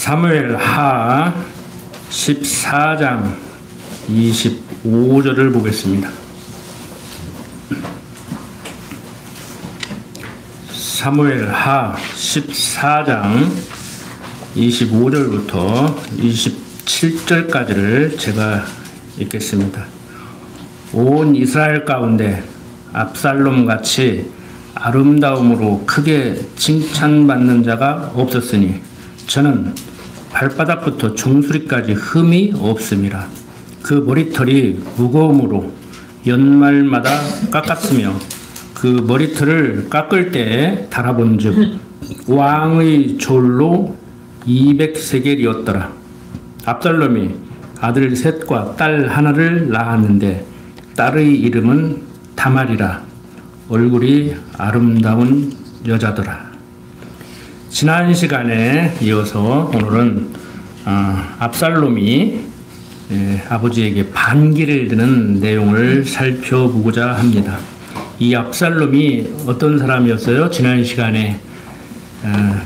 사무엘 하 14장 25절을 보겠습니다. 사무엘 하 14장 25절부터 27절까지를 제가 읽겠습니다. 온 이스라엘 가운데 압살롬같이 아름다움으로 크게 칭찬받는 자가 없었으니 저는 발바닥부터 종수리까지 흠이 없음이라. 그 머리털이 무거움으로 연말마다 깎았으며 그 머리털을 깎을 때에 달아본 즉 왕의 졸로 200세겔이었더라. 압살롬이 아들 셋과 딸 하나를 낳았는데 딸의 이름은 다말이라. 얼굴이 아름다운 여자더라. 지난 시간에 이어서 오늘은 압살롬이 아버지에게 반기를 드는 내용을 살펴보고자 합니다. 이 압살롬이 어떤 사람이었어요? 지난 시간에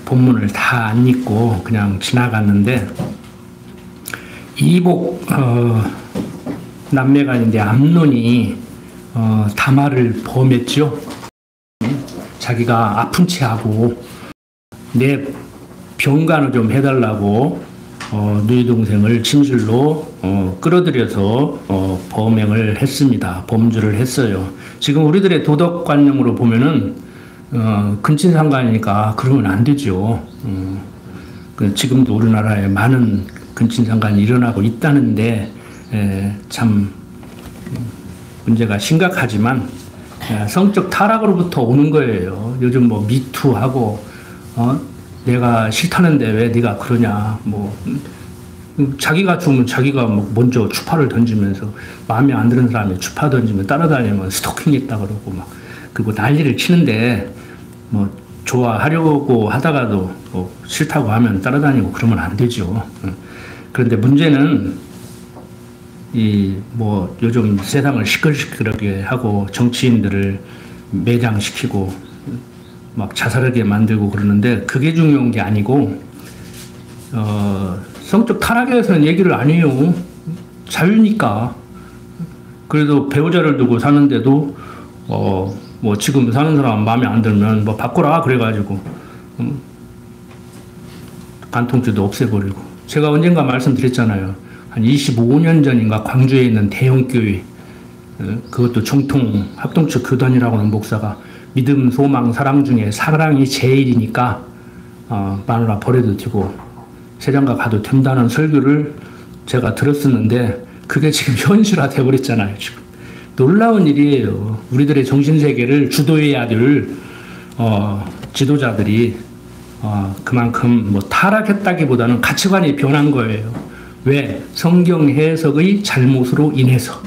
본문을 다 안 읽고 그냥 지나갔는데 이복 남매간인데 암논이 다말을 범했죠. 자기가 아픈 채 하고 내 병간을 좀 해달라고 누이 동생을 진실로 끌어들여서 범행을 했습니다. 범죄를 했어요. 지금 우리들의 도덕관념으로 보면은 근친상간이니까 그러면 안 되죠. 지금도 우리나라에 많은 근친상간이 일어나고 있다는데 참 문제가 심각하지만 성적 타락으로부터 오는 거예요. 요즘 뭐 미투하고 내가 싫다는데 왜 네가 그러냐. 자기가 죽으면 자기가 먼저 추파를 던지면서 마음에 안 드는 사람이 추파 던지면 따라다니면 스토킹 있다 그러고 그리고 난리를 치는데 좋아하려고 하다가도 싫다고 하면 따라다니고 그러면 안 되죠. 그런데 문제는 요즘 세상을 시끌시끌하게 하고 정치인들을 매장시키고 자살하게 만들고 그러는데 그게 중요한 게 아니고 성적 타락에서는 얘기를 안 해요. 자유니까. 그래도 배우자를 두고 사는데도 지금 사는 사람 마음에 안 들면 바꾸라 그래가지고 간통죄도 없애버리고. 제가 언젠가 말씀드렸잖아요. 한 25년 전인가 광주에 있는 대형교회, 그것도 정통 합동처 교단이라고 하는 목사가 믿음, 소망, 사랑 중에 사랑이 제일이니까 마누라 버려도 되고 세장가 가도 된다는 설교를 제가 들었었는데 그게 지금 현실화 돼버렸잖아요. 지금 놀라운 일이에요. 우리들의 정신세계를 주도해야 될 지도자들이 그만큼 타락했다기보다는 가치관이 변한 거예요. 왜? 성경 해석의 잘못으로 인해서.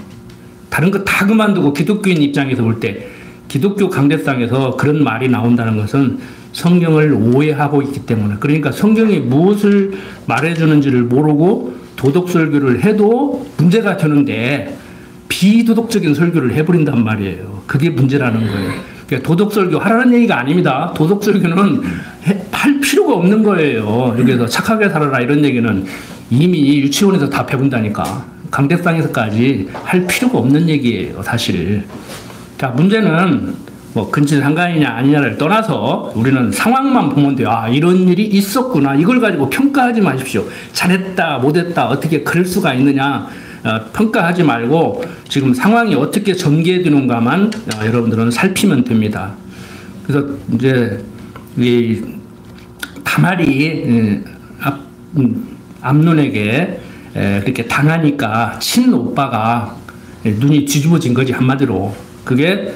다른 거 다 그만두고 기독교인 입장에서 볼 때 기독교 강대상에서 그런 말이 나온다는 것은 성경을 오해하고 있기 때문에. 그러니까 성경이 무엇을 말해주는지를 모르고 도덕 설교를 해도 문제가 되는데 비도덕적인 설교를 해버린단 말이에요. 그게 문제라는 거예요. 그러니까 도덕 설교 하라는 얘기가 아닙니다. 도덕 설교는 할 필요가 없는 거예요. 여기서 착하게 살아라 이런 얘기는 이미 유치원에서 다 배운다니까. 강대상에서까지 할 필요가 없는 얘기예요, 사실. 자, 문제는 근친상간이냐 아니냐를 떠나서 우리는 상황만 보면 돼요. 이런 일이 있었구나. 이걸 가지고 평가하지 마십시오. 잘했다, 못했다, 어떻게 그럴 수가 있느냐. 평가하지 말고 지금 상황이 어떻게 전개되는가만 여러분들은 살피면 됩니다. 그래서 이제 이 다말이 암논에게 그렇게 당하니까 친오빠가 눈이 뒤집어진 거지, 한마디로. 그게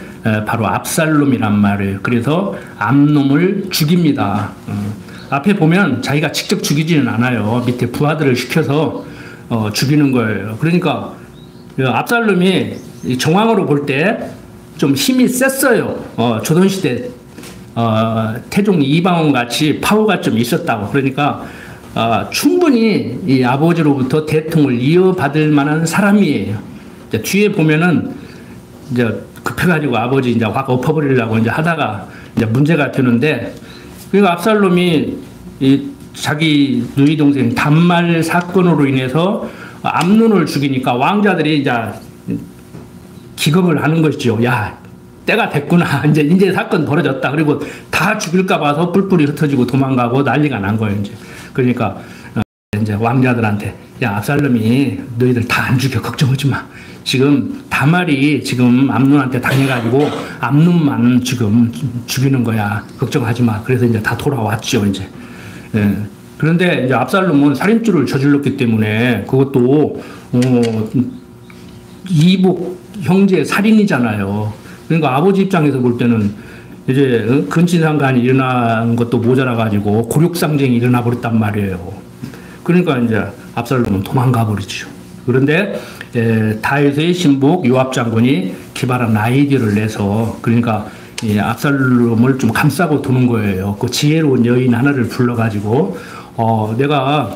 바로 압살롬이란 말이에요. 그래서 암놈을 죽입니다. 앞에 보면 자기가 직접 죽이지는 않아요. 밑에 부하들을 시켜서 죽이는 거예요. 그러니까 압살롬이 정황으로 볼 때 좀 힘이 셌어요. 조선시대 태종 이방원 같이 파워가 좀 있었다고. 그러니까 충분히 이 아버지로부터 대통을 이어받을 만한 사람이에요. 뒤에 보면은 이제 급해가지고 아버지 이제 확 엎어버리려고 이제 하다가 이제 문제가 되는데, 그러니까 압살롬이 자기 누이 동생 단말 사건으로 인해서 암논을 죽이니까 왕자들이 이제 기겁을 하는 것이죠. 야, 때가 됐구나. 이제 사건 벌어졌다. 그리고 다 죽일까 봐서 뿔뿔이 흩어지고 도망가고 난리가 난 거예요. 이제 그러니까 이제 왕자들한테 야, 압살롬이 너희들 다 안 죽여. 걱정하지 마. 지금 다말이 지금 암논한테 당해가지고 암논만 지금 죽이는 거야. 걱정하지 마. 그래서 이제 다 돌아왔죠. 이제. 예. 그런데 이제 압살롬은 살인죄를 저질렀기 때문에 그것도 이복 형제 살인이잖아요. 그러니까 아버지 입장에서 볼 때는 이제 근친상간이 일어난 것도 모자라 가지고 곤욕상쟁이 일어나 버렸단 말이에요. 그러니까 이제 압살롬은 도망가 버리죠. 그런데 다윗의 신복 요압 장군이 기발한 아이디어를 내서 그러니까 압살롬을 좀 감싸고 도는 거예요. 그 지혜로운 여인 하나를 불러가지고 내가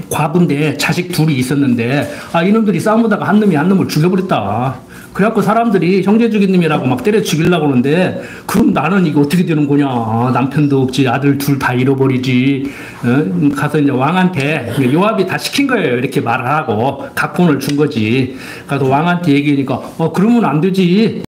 과부인데 자식 둘이 있었는데 이놈들이 싸우다가 한 놈을 죽여버렸다. 그래갖고 사람들이 형제 죽인 놈이라고 막 때려 죽이려고 하는데 그럼 나는 이거 어떻게 되는 거냐. 남편도 없지. 아들 둘 다 잃어버리지. 가서 이제 왕한테 요압이 다 시킨 거예요. 이렇게 말을 하고 각본을 준 거지. 가서 왕한테 얘기하니까 그러면 안 되지.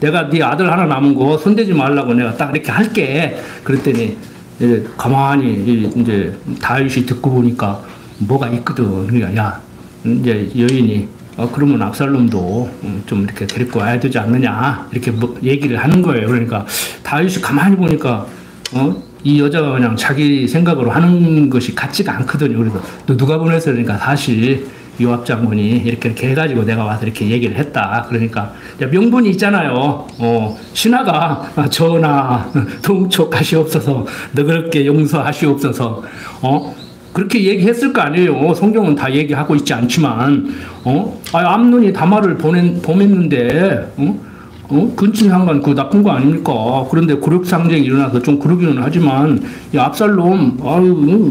내가 네 아들 하나 남은 거 손대지 말라고 내가 딱 이렇게 할게. 그랬더니 이제 가만히 이제 다윗이 듣고 보니까 뭐가 있거든. 그러니까 야, 이제 여인이 그러면 압살롬도 좀 이렇게 데리고 와야 되지 않느냐 이렇게 뭐 얘기를 하는 거예요. 그러니까 다윗이 가만히 보니까 이 여자가 그냥 자기 생각으로 하는 것이 같지가 않거든요. 그래서 너 누가 보냈어? 그러니까 사실 요압 장군이 이렇게 해가지고 내가 와서 이렇게 얘기를 했다. 그러니까 명분이 있잖아요. 신하가 전하 동촉하시옵소서 너그럽게 용서하시옵소서 그렇게 얘기했을 거 아니에요. 성경은 다 얘기하고 있지 않지만 암논이 다말을 보냈는데 근친상간 그 나쁜 거 아닙니까? 그런데 곤욕상쟁이 일어나서 좀 그러기는 하지만 압살롬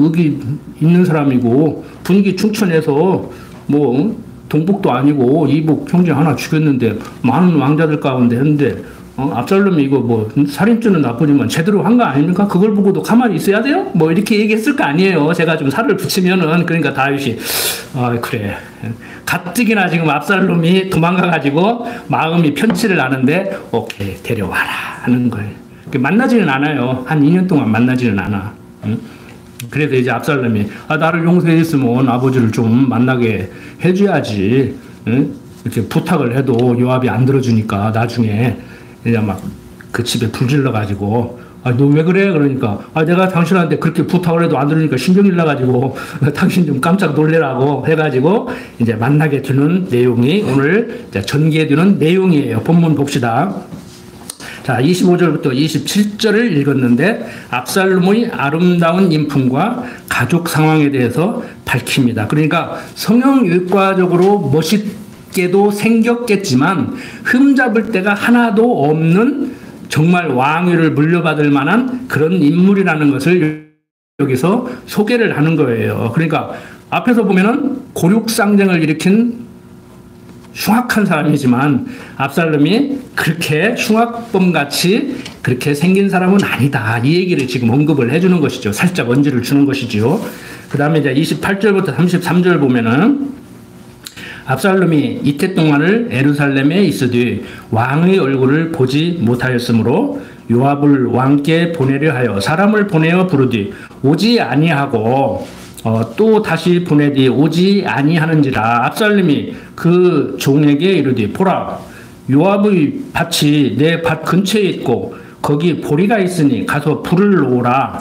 여기 있는 사람이고 분위기 충천해서 뭐 동복도 아니고 이복 형제 하나 죽였는데 많은 왕자들 가운데 했는데 압살롬이 이거 뭐 살인죄는 나쁘지만 제대로 한 거 아닙니까? 그걸 보고도 가만히 있어야 돼요? 뭐 이렇게 얘기했을 거 아니에요. 제가 좀 살을 붙이면은 그러니까 다윗이 그래 가뜩이나 지금 압살롬이 도망가가지고 마음이 편치를 않은데 오케이 데려와라 하는 거예요. 만나지는 않아요. 한 2년 동안 만나지는 않아. 그래서 이제 압살롬이 나를 용서했으면 아버지를 좀 만나게 해줘야지. 이렇게 부탁을 해도 요압이 안 들어주니까 나중에 이제 막 그 집에 불질러 가지고 너 왜 그래? 그러니까 내가 당신한테 그렇게 부탁을 해도 안 들으니까 신경이 나가지고 당신 좀 깜짝 놀래라고 해가지고 이제 만나게 되는 내용이 오늘 전개되는 내용이에요. 본문 봅시다. 자, 25절부터 27절을 읽었는데 압살롬의 아름다운 인품과 가족 상황에 대해서 밝힙니다. 그러니까 성형외과적으로 멋있게도 생겼겠지만 흠잡을 데가 하나도 없는 정말 왕위를 물려받을 만한 그런 인물이라는 것을 여기서 소개를 하는 거예요. 그러니까 앞에서 보면은 곤욕상쟁을 일으킨 흉악한 사람이지만 압살롬이 그렇게 흉악범같이 그렇게 생긴 사람은 아니다. 이 얘기를 지금 언급을 해주는 것이죠. 살짝 언지를 주는 것이죠. 그 다음에 이제 28절부터 33절 보면은 압살롬이 이태 동안을 예루살렘에 있으되 왕의 얼굴을 보지 못하였으므로 요압을 왕께 보내려 하여 사람을 보내어 부르되 오지 아니하고 또 다시 보내되 오지 아니하는지라. 압살롬이 그 종에게 이르되 보라 요압의 밭이 내 밭 근처에 있고 거기 보리가 있으니 가서 불을 놓으라.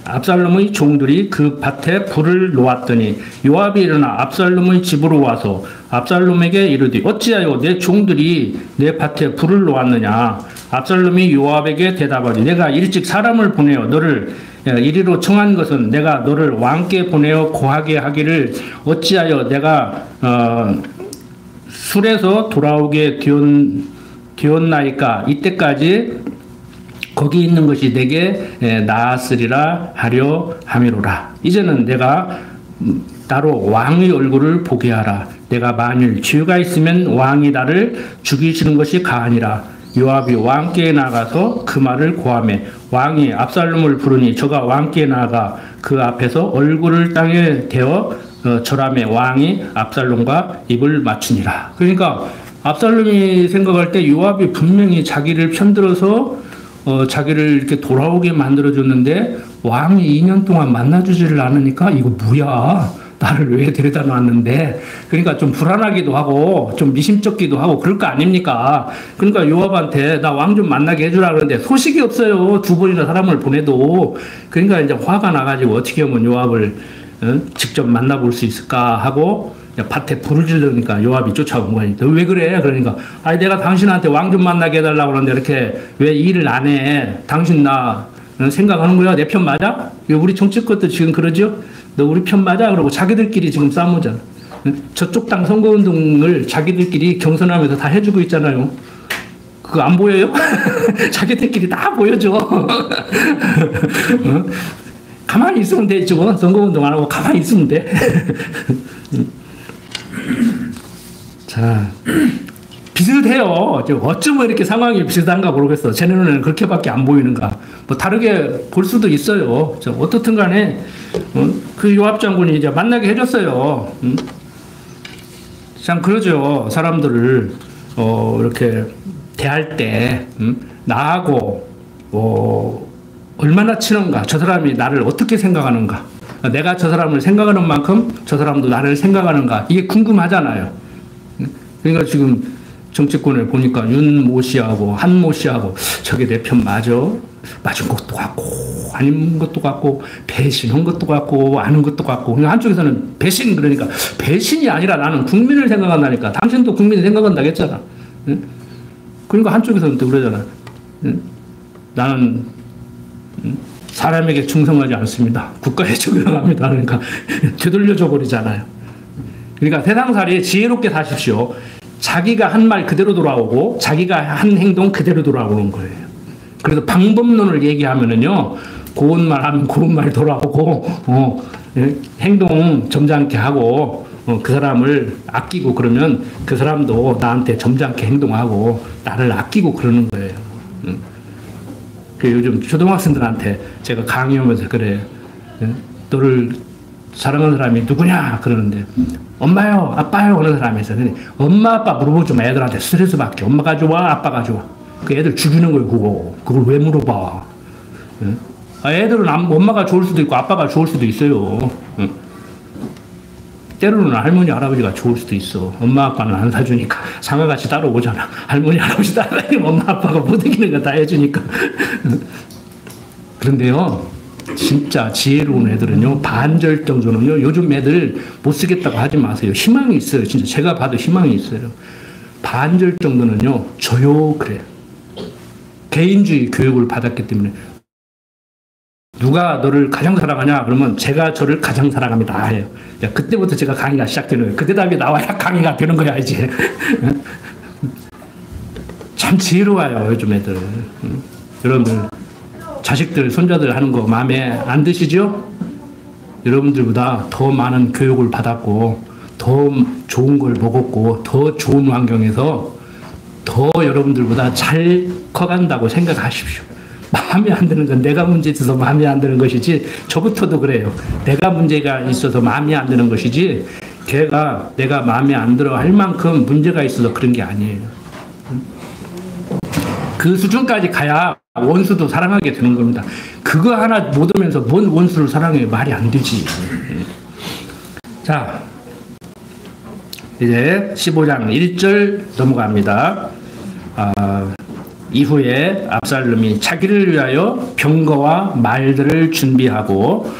압살롬의 종들이 그 밭에 불을 놓았더니 요압이 일어나 압살롬의 집으로 와서 압살롬에게 이르되 어찌하여 내 종들이 내 밭에 불을 놓았느냐. 압살롬이 요압에게 대답하되 내가 일찍 사람을 보내어 너를 이리로 청한 것은 내가 너를 왕께 보내어 고하게 하기를 어찌하여 내가 술에서 돌아오게 되었나이까. 이때까지 거기 있는 것이 내게 나았으리라 하려 함이로라. 이제는 내가 나로 왕의 얼굴을 보게 하라. 내가 만일 죄가 있으면 왕이 나를 죽이시는 것이 가하니라. 요압이 왕께 나가서 그 말을 고하매 왕이 압살롬을 부르니 저가 왕께 나가 그 앞에서 얼굴을 땅에 대어 절하매 왕이 압살롬과 입을 맞추니라. 그러니까 압살롬이 생각할 때 요압이 분명히 자기를 편들어서 자기를 이렇게 돌아오게 만들어줬는데 왕이 2년 동안 만나주지를 않으니까 이거 뭐야? 나를 왜 데려다 놨는데? 그러니까 좀 불안하기도 하고 좀 미심쩍기도 하고 그럴 거 아닙니까? 그러니까 요압한테 나 왕 좀 만나게 해주라 그러는데 소식이 없어요. 2번이나 사람을 보내도. 그러니까 이제 화가 나가지고 어떻게 하면 요압을 직접 만나볼 수 있을까 하고 밭에 불을 지르니까 요압이 쫓아온 거야. 너 왜 그래? 그러니까 아니 내가 당신한테 왕 좀 만나게 해달라고 그러는데 이렇게 왜 일을 안 해? 당신 나 생각하는 거야? 내 편 맞아? 우리 정치권도 지금 그러죠? 너 우리 편 맞아? 그러고 자기들끼리 지금 싸우잖아. 저쪽 당 선거운동을 자기들끼리 경선하면서 다 해주고 있잖아요. 그거 안 보여요? 자기들끼리 다 보여줘. 가만히 있으면 돼. 지금 선거운동 안 하고 가만히 있으면 돼. 자, 비슷해요. 어쩌면 이렇게 상황이 비슷한가 모르겠어. 제 눈에는 그렇게밖에 안 보이는가. 뭐 다르게 볼 수도 있어요. 어떻든 간에 그 요압 장군이 이제 만나게 해줬어요. 참 그러죠. 사람들을 이렇게 대할 때 나하고 얼마나 친한가. 저 사람이 나를 어떻게 생각하는가. 내가 저 사람을 생각하는 만큼 저 사람도 나를 생각하는가. 이게 궁금하잖아요. 그러니까 지금 정치권에 보니까 윤모 씨하고 한모 씨하고 저게 내 편 맞아? 맞은 것도 같고 아닌 것도 같고 배신한 것도 같고 아는 것도 같고. 그러니까 한쪽에서는 배신, 그러니까 배신이 아니라 나는 국민을 생각한다니까. 당신도 국민을 생각한다고 했잖아. 그러니까 한쪽에서는 또 그러잖아. 나는 사람에게 충성하지 않습니다. 국가에 적용합니다. 그러니까 되돌려줘 버리잖아요. 그러니까 세상살이 지혜롭게 사십시오. 자기가 한 말 그대로 돌아오고 자기가 한 행동 그대로 돌아오는 거예요. 그래서 방법론을 얘기하면은요, 고운 말 하면 고운 말 돌아오고, 행동 점잖게 하고, 그 사람을 아끼고 그러면 그 사람도 나한테 점잖게 행동하고 나를 아끼고 그러는 거예요. 그 요즘 초등학생들한테 제가 강의하면서 그래요. 너를 사랑하는 사람이 누구냐? 그러는데, 엄마요, 아빠요, 그런 사람이 있어요. 엄마, 아빠 물어보지 마. 애들한테 스트레스 받게. 엄마가 좋아, 아빠가 좋아. 그 애들 죽이는 거예요, 그거. 그걸 왜 물어봐? 애들은 엄마가 좋을 수도 있고, 아빠가 좋을 수도 있어요. 때로는 할머니, 할아버지가 좋을 수도 있어. 엄마, 아빠는 안 사주니까. 상아같이 따라오잖아. 할머니, 할아버지 따라다니면 엄마, 아빠가 못 이기는 거 다 해주니까. 그런데요, 진짜 지혜로운 애들은요, 반절 정도는요, 요즘 애들 못 쓰겠다고 하지 마세요. 희망이 있어요. 진짜 제가 봐도 희망이 있어요. 반절 정도는요, 저요, 그래요. 개인주의 교육을 받았기 때문에. 누가 너를 가장 사랑하냐? 그러면 제가 저를 가장 사랑합니다. 해요. 그때부터 제가 강의가 시작되는 거예요. 그 대답이 나와야 강의가 되는 거야, 이제. 참 지혜로워요, 요즘 애들. 여러분들, 자식들, 손자들 하는 거 마음에 안 드시죠? 여러분들보다 더 많은 교육을 받았고, 더 좋은 걸 먹었고, 더 좋은 환경에서 더 여러분들보다 잘 커간다고 생각하십시오. 마음에 안 드는 건 내가 문제 있어서 마음에 안 드는 것이지, 저부터도 그래요. 내가 문제가 있어서 마음에 안 드는 것이지, 걔가 내가 마음에 안 들어 할 만큼 문제가 있어서 그런 게 아니에요. 그 수준까지 가야 원수도 사랑하게 되는 겁니다. 그거 하나 못 오면서 뭔 원수를 사랑해? 말이 안 되지. 자, 이제 15장 1절 넘어갑니다. 이후에 압살롬이 자기를 위하여 병거와 말들을 준비하고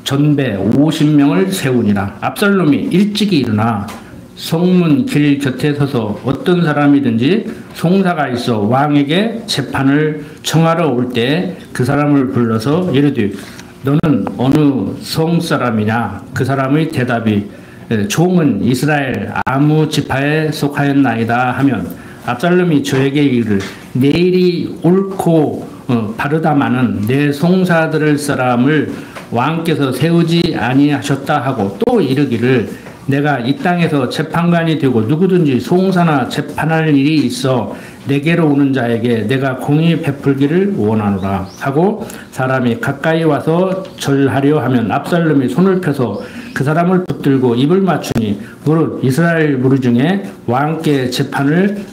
전배 50명을 세우니라. 압살롬이 일찍이 일어나 성문 길 곁에 서서 어떤 사람이든지 송사가 있어 왕에게 재판을 청하러 올 때 그 사람을 불러서 이르되 너는 어느 성 사람이냐? 그 사람의 대답이 종은 이스라엘 아무 지파에 속하였나이다 하면 압살롬이 저에게 이르기를 내일이 옳고 바르다마는 내 송사들을 사람을 왕께서 세우지 아니하셨다 하고 또 이르기를 내가 이 땅에서 재판관이 되고 누구든지 송사나 재판할 일이 있어 내게로 오는 자에게 내가 공의 베풀기를 원하노라 하고 사람이 가까이 와서 절하려 하면 압살롬이 손을 펴서 그 사람을 붙들고 입을 맞추니 무릇 이스라엘 무리 중에 왕께 재판을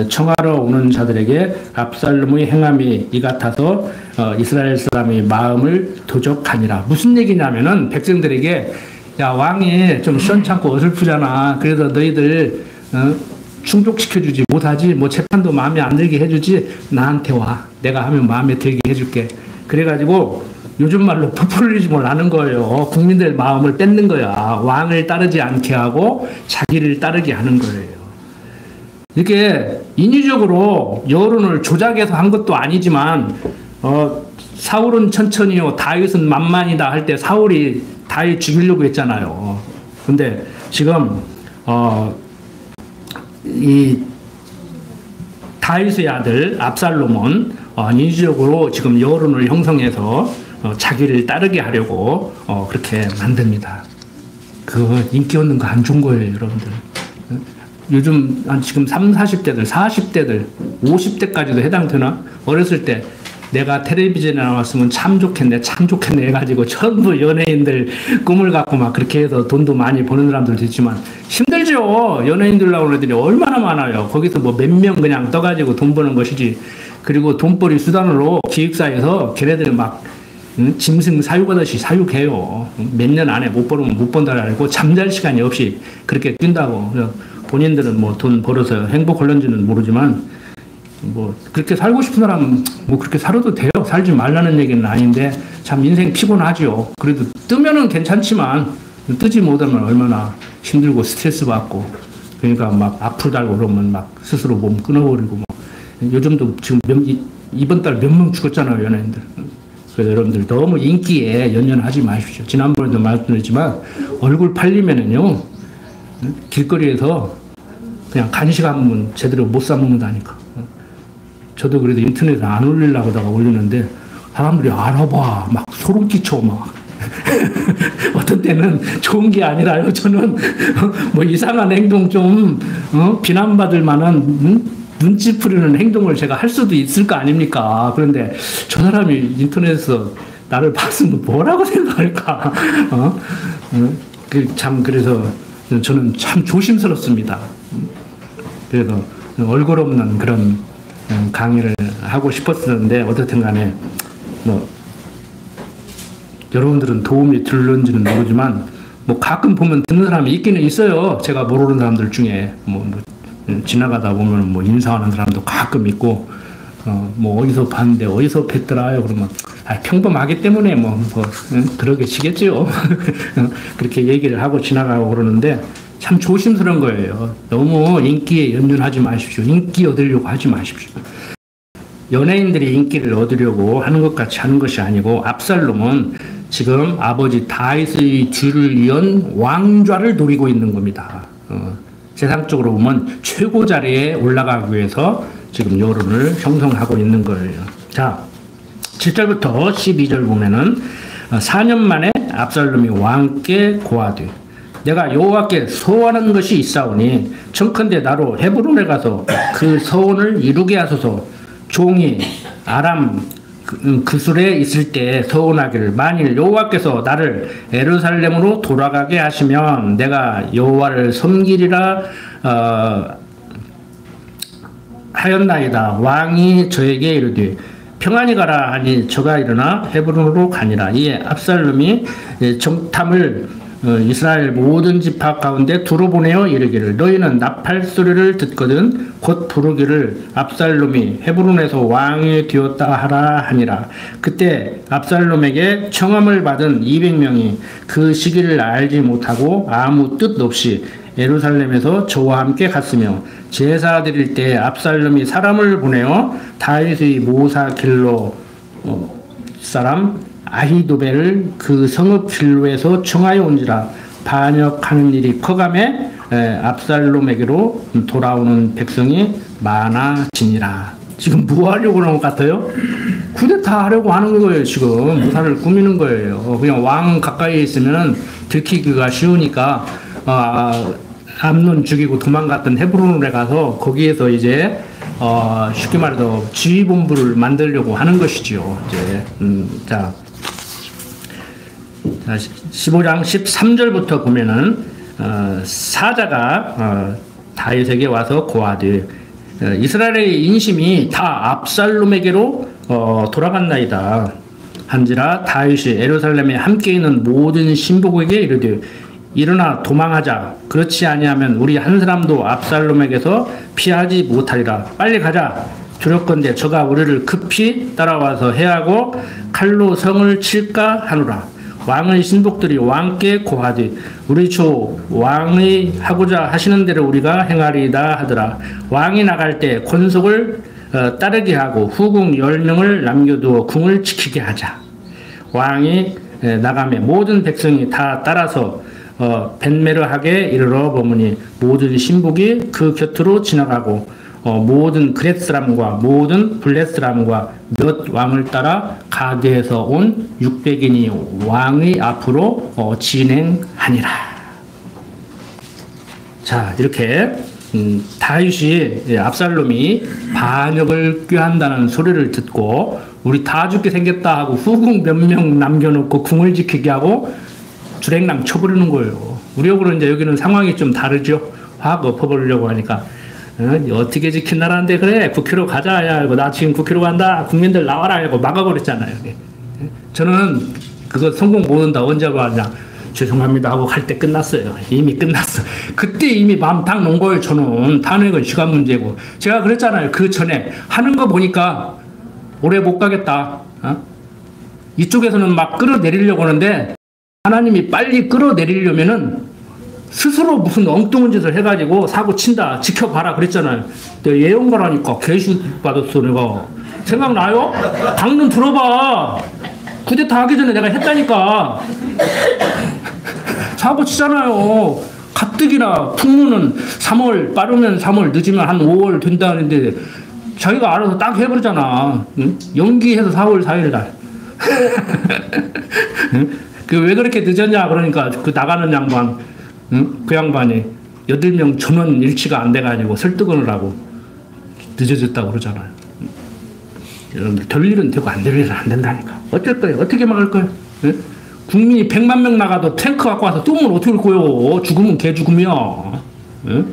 청하러 오는 자들에게 압살롬의 행함이 이 같아서 이스라엘 사람의 마음을 도적하니라. 무슨 얘기냐면은 백성들에게 야, 왕이 좀 시원찮고 어설프잖아. 그래서 너희들 충족시켜주지 못하지. 뭐 재판도 마음에 안 들게 해주지. 나한테 와. 내가 하면 마음에 들게 해줄게. 그래가지고 요즘 말로 포퓰리즘을 하는 거예요. 국민들 마음을 뺏는 거야. 왕을 따르지 않게 하고 자기를 따르게 하는 거예요. 이게 인위적으로 여론을 조작해서 한 것도 아니지만 사울은 천천히요 다윗은 만만이다 할 때 사울이 다윗 죽이려고 했잖아요. 근데 지금 이 다윗의 아들 압살롬은 인위적으로 지금 여론을 형성해서 자기를 따르게 하려고 그렇게 만듭니다. 그 인기 얻는 거 안 준 거예요, 여러분들. 요즘 지금 30, 40대들, 40대들, 50대까지도 해당되나? 어렸을 때 내가 텔레비전에 나왔으면 참 좋겠네, 참 좋겠네 해가지고 전부 연예인들 꿈을 갖고 막 그렇게 해서 돈도 많이 버는 사람들도 있지만 힘들죠. 연예인들 나오는 애들이 얼마나 많아요. 거기서 뭐 몇 명 그냥 떠가지고 돈 버는 것이지. 그리고 돈벌이 수단으로 기획사에서 걔네들 막 짐승 사육하듯이 사육해요. 몇 년 안에 못 벌으면 못 번다고 알고 잠잘 시간이 없이 그렇게 뛴다고. 본인들은 뭐 돈 벌어서 행복할런지는 모르지만 뭐 그렇게 살고 싶은 사람 뭐 그렇게 살아도 돼요. 살지 말라는 얘기는 아닌데 참 인생 피곤하죠. 그래도 뜨면은 괜찮지만 뜨지 못하면 얼마나 힘들고 스트레스 받고 그러니까 막 아프다고 그러면 막 스스로 몸 끊어버리고 뭐 요즘도 지금 이번 달 몇 명 죽었잖아요, 연예인들. 그래서 여러분들 너무 인기에 연연하지 마십시오. 지난번에도 말씀드렸지만 얼굴 팔리면은요 길거리에서 그냥 간식 한 번 제대로 못 사 먹는다니까. 저도 그래도 인터넷에 안 올리려고 하다가 올리는데 사람들이 알아봐. 막 소름 끼쳐 막. 어떤 때는 좋은 게 아니라요. 저는 뭐 이상한 행동 좀 비난받을 만한 눈치 풀이는 행동을 제가 할 수도 있을 거 아닙니까? 그런데 저 사람이 인터넷에서 나를 봤으면 뭐라고 생각할까? 그래서 저는 참 조심스럽습니다. 그래서 얼굴 없는 그런 강의를 하고 싶었었는데 어떻든 간에 뭐 여러분들은 도움이 들는지는 모르지만 뭐 가끔 보면 듣는 사람이 있기는 있어요. 제가 모르는 사람들 중에 뭐 지나가다 보면 뭐 인사하는 사람도 가끔 있고 뭐 어디서 봤는데 어디서 뵀더라요 그러면 평범하기 때문에 뭐 그러겠지겠죠. 그렇게 얘기를 하고 지나가고 그러는데 참 조심스러운 거예요. 너무 인기에 연연하지 마십시오. 인기 얻으려고 하지 마십시오. 연예인들이 인기를 얻으려고 하는 것 같이 하는 것이 아니고 압살롬은 지금 아버지 다윗의 뒤를 이은 왕좌를 노리고 있는 겁니다. 세상적으로 보면 최고 자리에 올라가기 위해서 지금 여론을 형성하고 있는 거예요. 자, 7절부터 12절 보면은 4년 만에 압살롬이 왕께 고하되 내가 여호와께 서원하는 것이 있사오니 청컨대 나로 헤브론에 가서 그 서원을 이루게 하소서. 종이 아람 그술에 있을 때 서원하기를 만일 여호와께서 나를 예루살렘으로 돌아가게 하시면 내가 여호와를 섬기리라 하였나이다. 왕이 저에게 이르되 평안히 가라 하니 저가 일어나 헤브론으로 가니라. 이에 압살롬이 정탐을 이스라엘 모든 지파 가운데 두루 보내어 이르기를 너희는 나팔 소리를 듣거든 곧 부르기를 압살롬이 헤브론에서 왕이 되었다 하라 하니라. 그때 압살롬에게 청함을 받은 200명이 그 시기를 알지 못하고 아무 뜻 없이 예루살렘에서 저와 함께 갔으며 제사 드릴 때 압살롬이 사람을 보내어 다윗의 모사 길로 사람 아히도벨을 그 성읍 길로에서 청하여 온지라. 반역하는 일이 커가매 압살롬에게로 돌아오는 백성이 많아지니라. 지금 뭐 하려고 하는 것 같아요? 쿠데타 하려고 하는 거예요. 지금 무사를 꾸미는 거예요. 그냥 왕 가까이에 있으면 들키기가 쉬우니까 암논 죽이고 도망갔던 헤브론에 가서 거기에서 이제 쉽게 말해서 지휘본부를 만들려고 하는 것이지요. 이제 자 15장 13절부터 보면은 사자가 다윗에게 와서 고하되 이스라엘의 인심이 다 압살롬에게로 돌아갔나이다. 한지라 다윗이 예루살렘에 함께 있는 모든 신복에게 이르되 일어나 도망하자. 그렇지 아니하면 우리 한 사람도 압살롬에게서 피하지 못하리라. 빨리 가자. 두렵건대 저가 우리를 급히 따라와서 해하고 칼로 성을 칠까 하노라. 왕의 신복들이 왕께 고하되 우리 주 왕의 하고자 하시는 대로 우리가 행하리이다 하더라. 왕이 나갈 때 권속을 따르게 하고 후궁 10명을 남겨두어 궁을 지키게 하자. 왕이 나가매 모든 백성이 다 따라서 벤메르하게 이르러 보무니 모든 신복이 그 곁으로 지나가고 모든 그렛 사람과 모든 블렛 사람과 몇 왕을 따라 가드에서 온 600인이 왕의 앞으로 진행하니라. 자, 이렇게 다윗이 압살롬이 반역을 꾀한다는 소리를 듣고 우리 다 죽게 생겼다 하고 후궁 몇 명 남겨놓고 궁을 지키게 하고 주랭랑 쳐버리는 거예요. 우리하고는 이제 여기는 상황이 좀 다르죠. 확 엎어버리려고 하니까 어떻게 지킨 나라인데 그래 국회로 가자 야 이거 나 지금 국회로 간다 국민들 나와라 이거 막아버렸잖아요. 저는 그거 성공 못 한다 언제 가냐 죄송합니다 하고 갈 때 끝났어요. 이미 끝났어. 그때 이미 마음 딱 놓은 거예요. 저는 탄핵은 시간 문제고 제가 그랬잖아요. 그 전에 하는 거 보니까 오래 못 가겠다. 이쪽에서는 막 끌어내리려고 하는데 하나님이 빨리 끌어내리려면은 스스로 무슨 엉뚱한 짓을 해가지고 사고 친다 지켜봐라 그랬잖아요. 내가 예언가라니까 계시 받았어. 내가 생각나요? 강론 들어봐. 쿠데타 하기 전에 내가 했다니까. 사고 치잖아요. 가뜩이나 풍문은 3월 빠르면 3월 늦으면 한 5월 된다는데 자기가 알아서 딱 해버리잖아. 응? 연기해서 4월 4일 날. 그 왜 그렇게 늦었냐 그러니까 그 나가는 양반 응? 그 양반이 8명 전원 일치가 안 돼가지고 설득을 하고 늦어졌다고 그러잖아요. 여러분들 될 일은 되고 안 될 일은 안 된다니까. 어쩔 거예요? 어떻게 막을 거예요? 응? 국민이 100만 명 나가도 탱크 갖고 와서 쏘면 어떻게 할 거예요? 죽으면 개 죽으면. 응?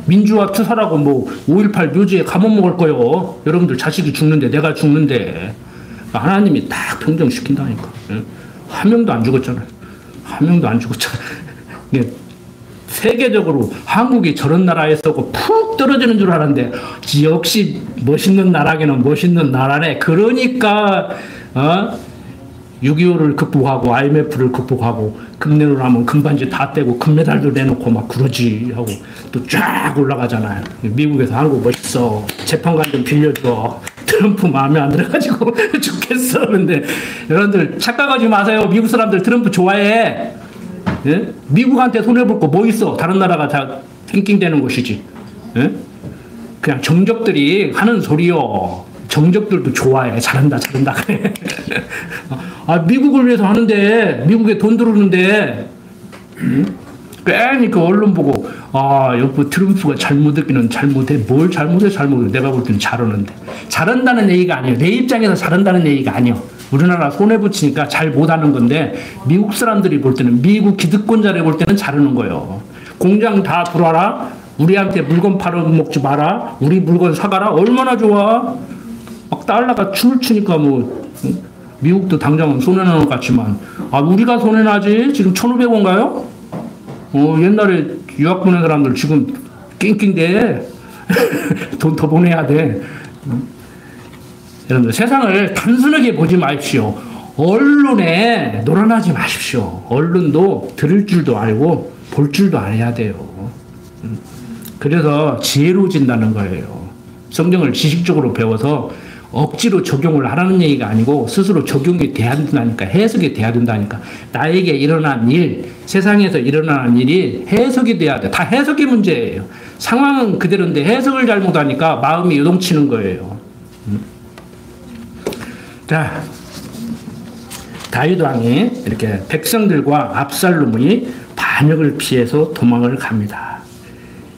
민주화 투사라고 뭐 5.18 묘지에 감옥 먹을 거예요. 여러분들 자식이 죽는데 내가 죽는데 하나님이 딱 평정시킨다니까. 응? 한 명도 안 죽었잖아요. 한 명도 안 죽었잖아요. 세계적으로 한국이 저런 나라에서고 푹 떨어지는 줄 알았는데 역시 멋있는 나라기는 멋있는 나라네. 그러니까 6.25를 극복하고 IMF를 극복하고 금내로 하면 금반지 다 떼고 금메달도 내놓고 막 그러지 하고 또 쫙 올라가잖아요. 미국에서 한국 멋있어. 재판관 좀 빌려줘. 트럼프 마음에 안 들어가지고 죽겠어. 그런데 여러분들 착각하지 마세요. 미국 사람들 트럼프 좋아해. 예? 미국한테 손해볼 거 뭐 있어? 다른 나라가 다 킹킹대는 것이지. 예? 그냥 정적들이 하는 소리요. 정적들도 좋아해. 잘한다, 잘한다. 그래. 미국을 위해서 하는데, 미국에 돈 들어오는데, 괜히 그 언론 보고, 여보, 트럼프가 잘못했기는 잘못해. 뭘 잘못해, 잘못해. 내가 볼 때는 잘하는데. 잘한다는 얘기가 아니에요. 내 입장에서 잘한다는 얘기가 아니에요. 우리나라 손해 붙이니까 잘 못하는 건데, 미국 사람들이 볼 때는, 미국 기득권자를 볼 때는 잘하는 거예요. 공장 다 들어와라. 우리한테 물건 팔아먹지 마라. 우리 물건 사가라. 얼마나 좋아. 막 달러가 춤을 추니까 뭐, 미국도 당장은 손해나는 것 같지만, 우리가 손해나지? 지금 1,500원가요? 옛날에 유학 보낸 사람들 지금 낑낑대. 돈 더 보내야 돼. 여러분들 세상을 단순하게 보지 마십시오. 언론에 놀아나지 마십시오. 언론도 들을 줄도 알고 볼 줄도 알아야 돼요. 그래서 지혜로워진다는 거예요. 성경을 지식적으로 배워서 억지로 적용을 하라는 얘기가 아니고 스스로 적용이 돼야 된다니까. 해석이 돼야 된다니까. 나에게 일어난 일, 세상에서 일어나는 일이 해석이 돼야 돼. 다 해석이 문제예요. 상황은 그대로인데 해석을 잘못하니까 마음이 요동치는 거예요. 자, 다윗 왕이 이렇게 백성들과 압살롬이 반역을 피해서 도망을 갑니다.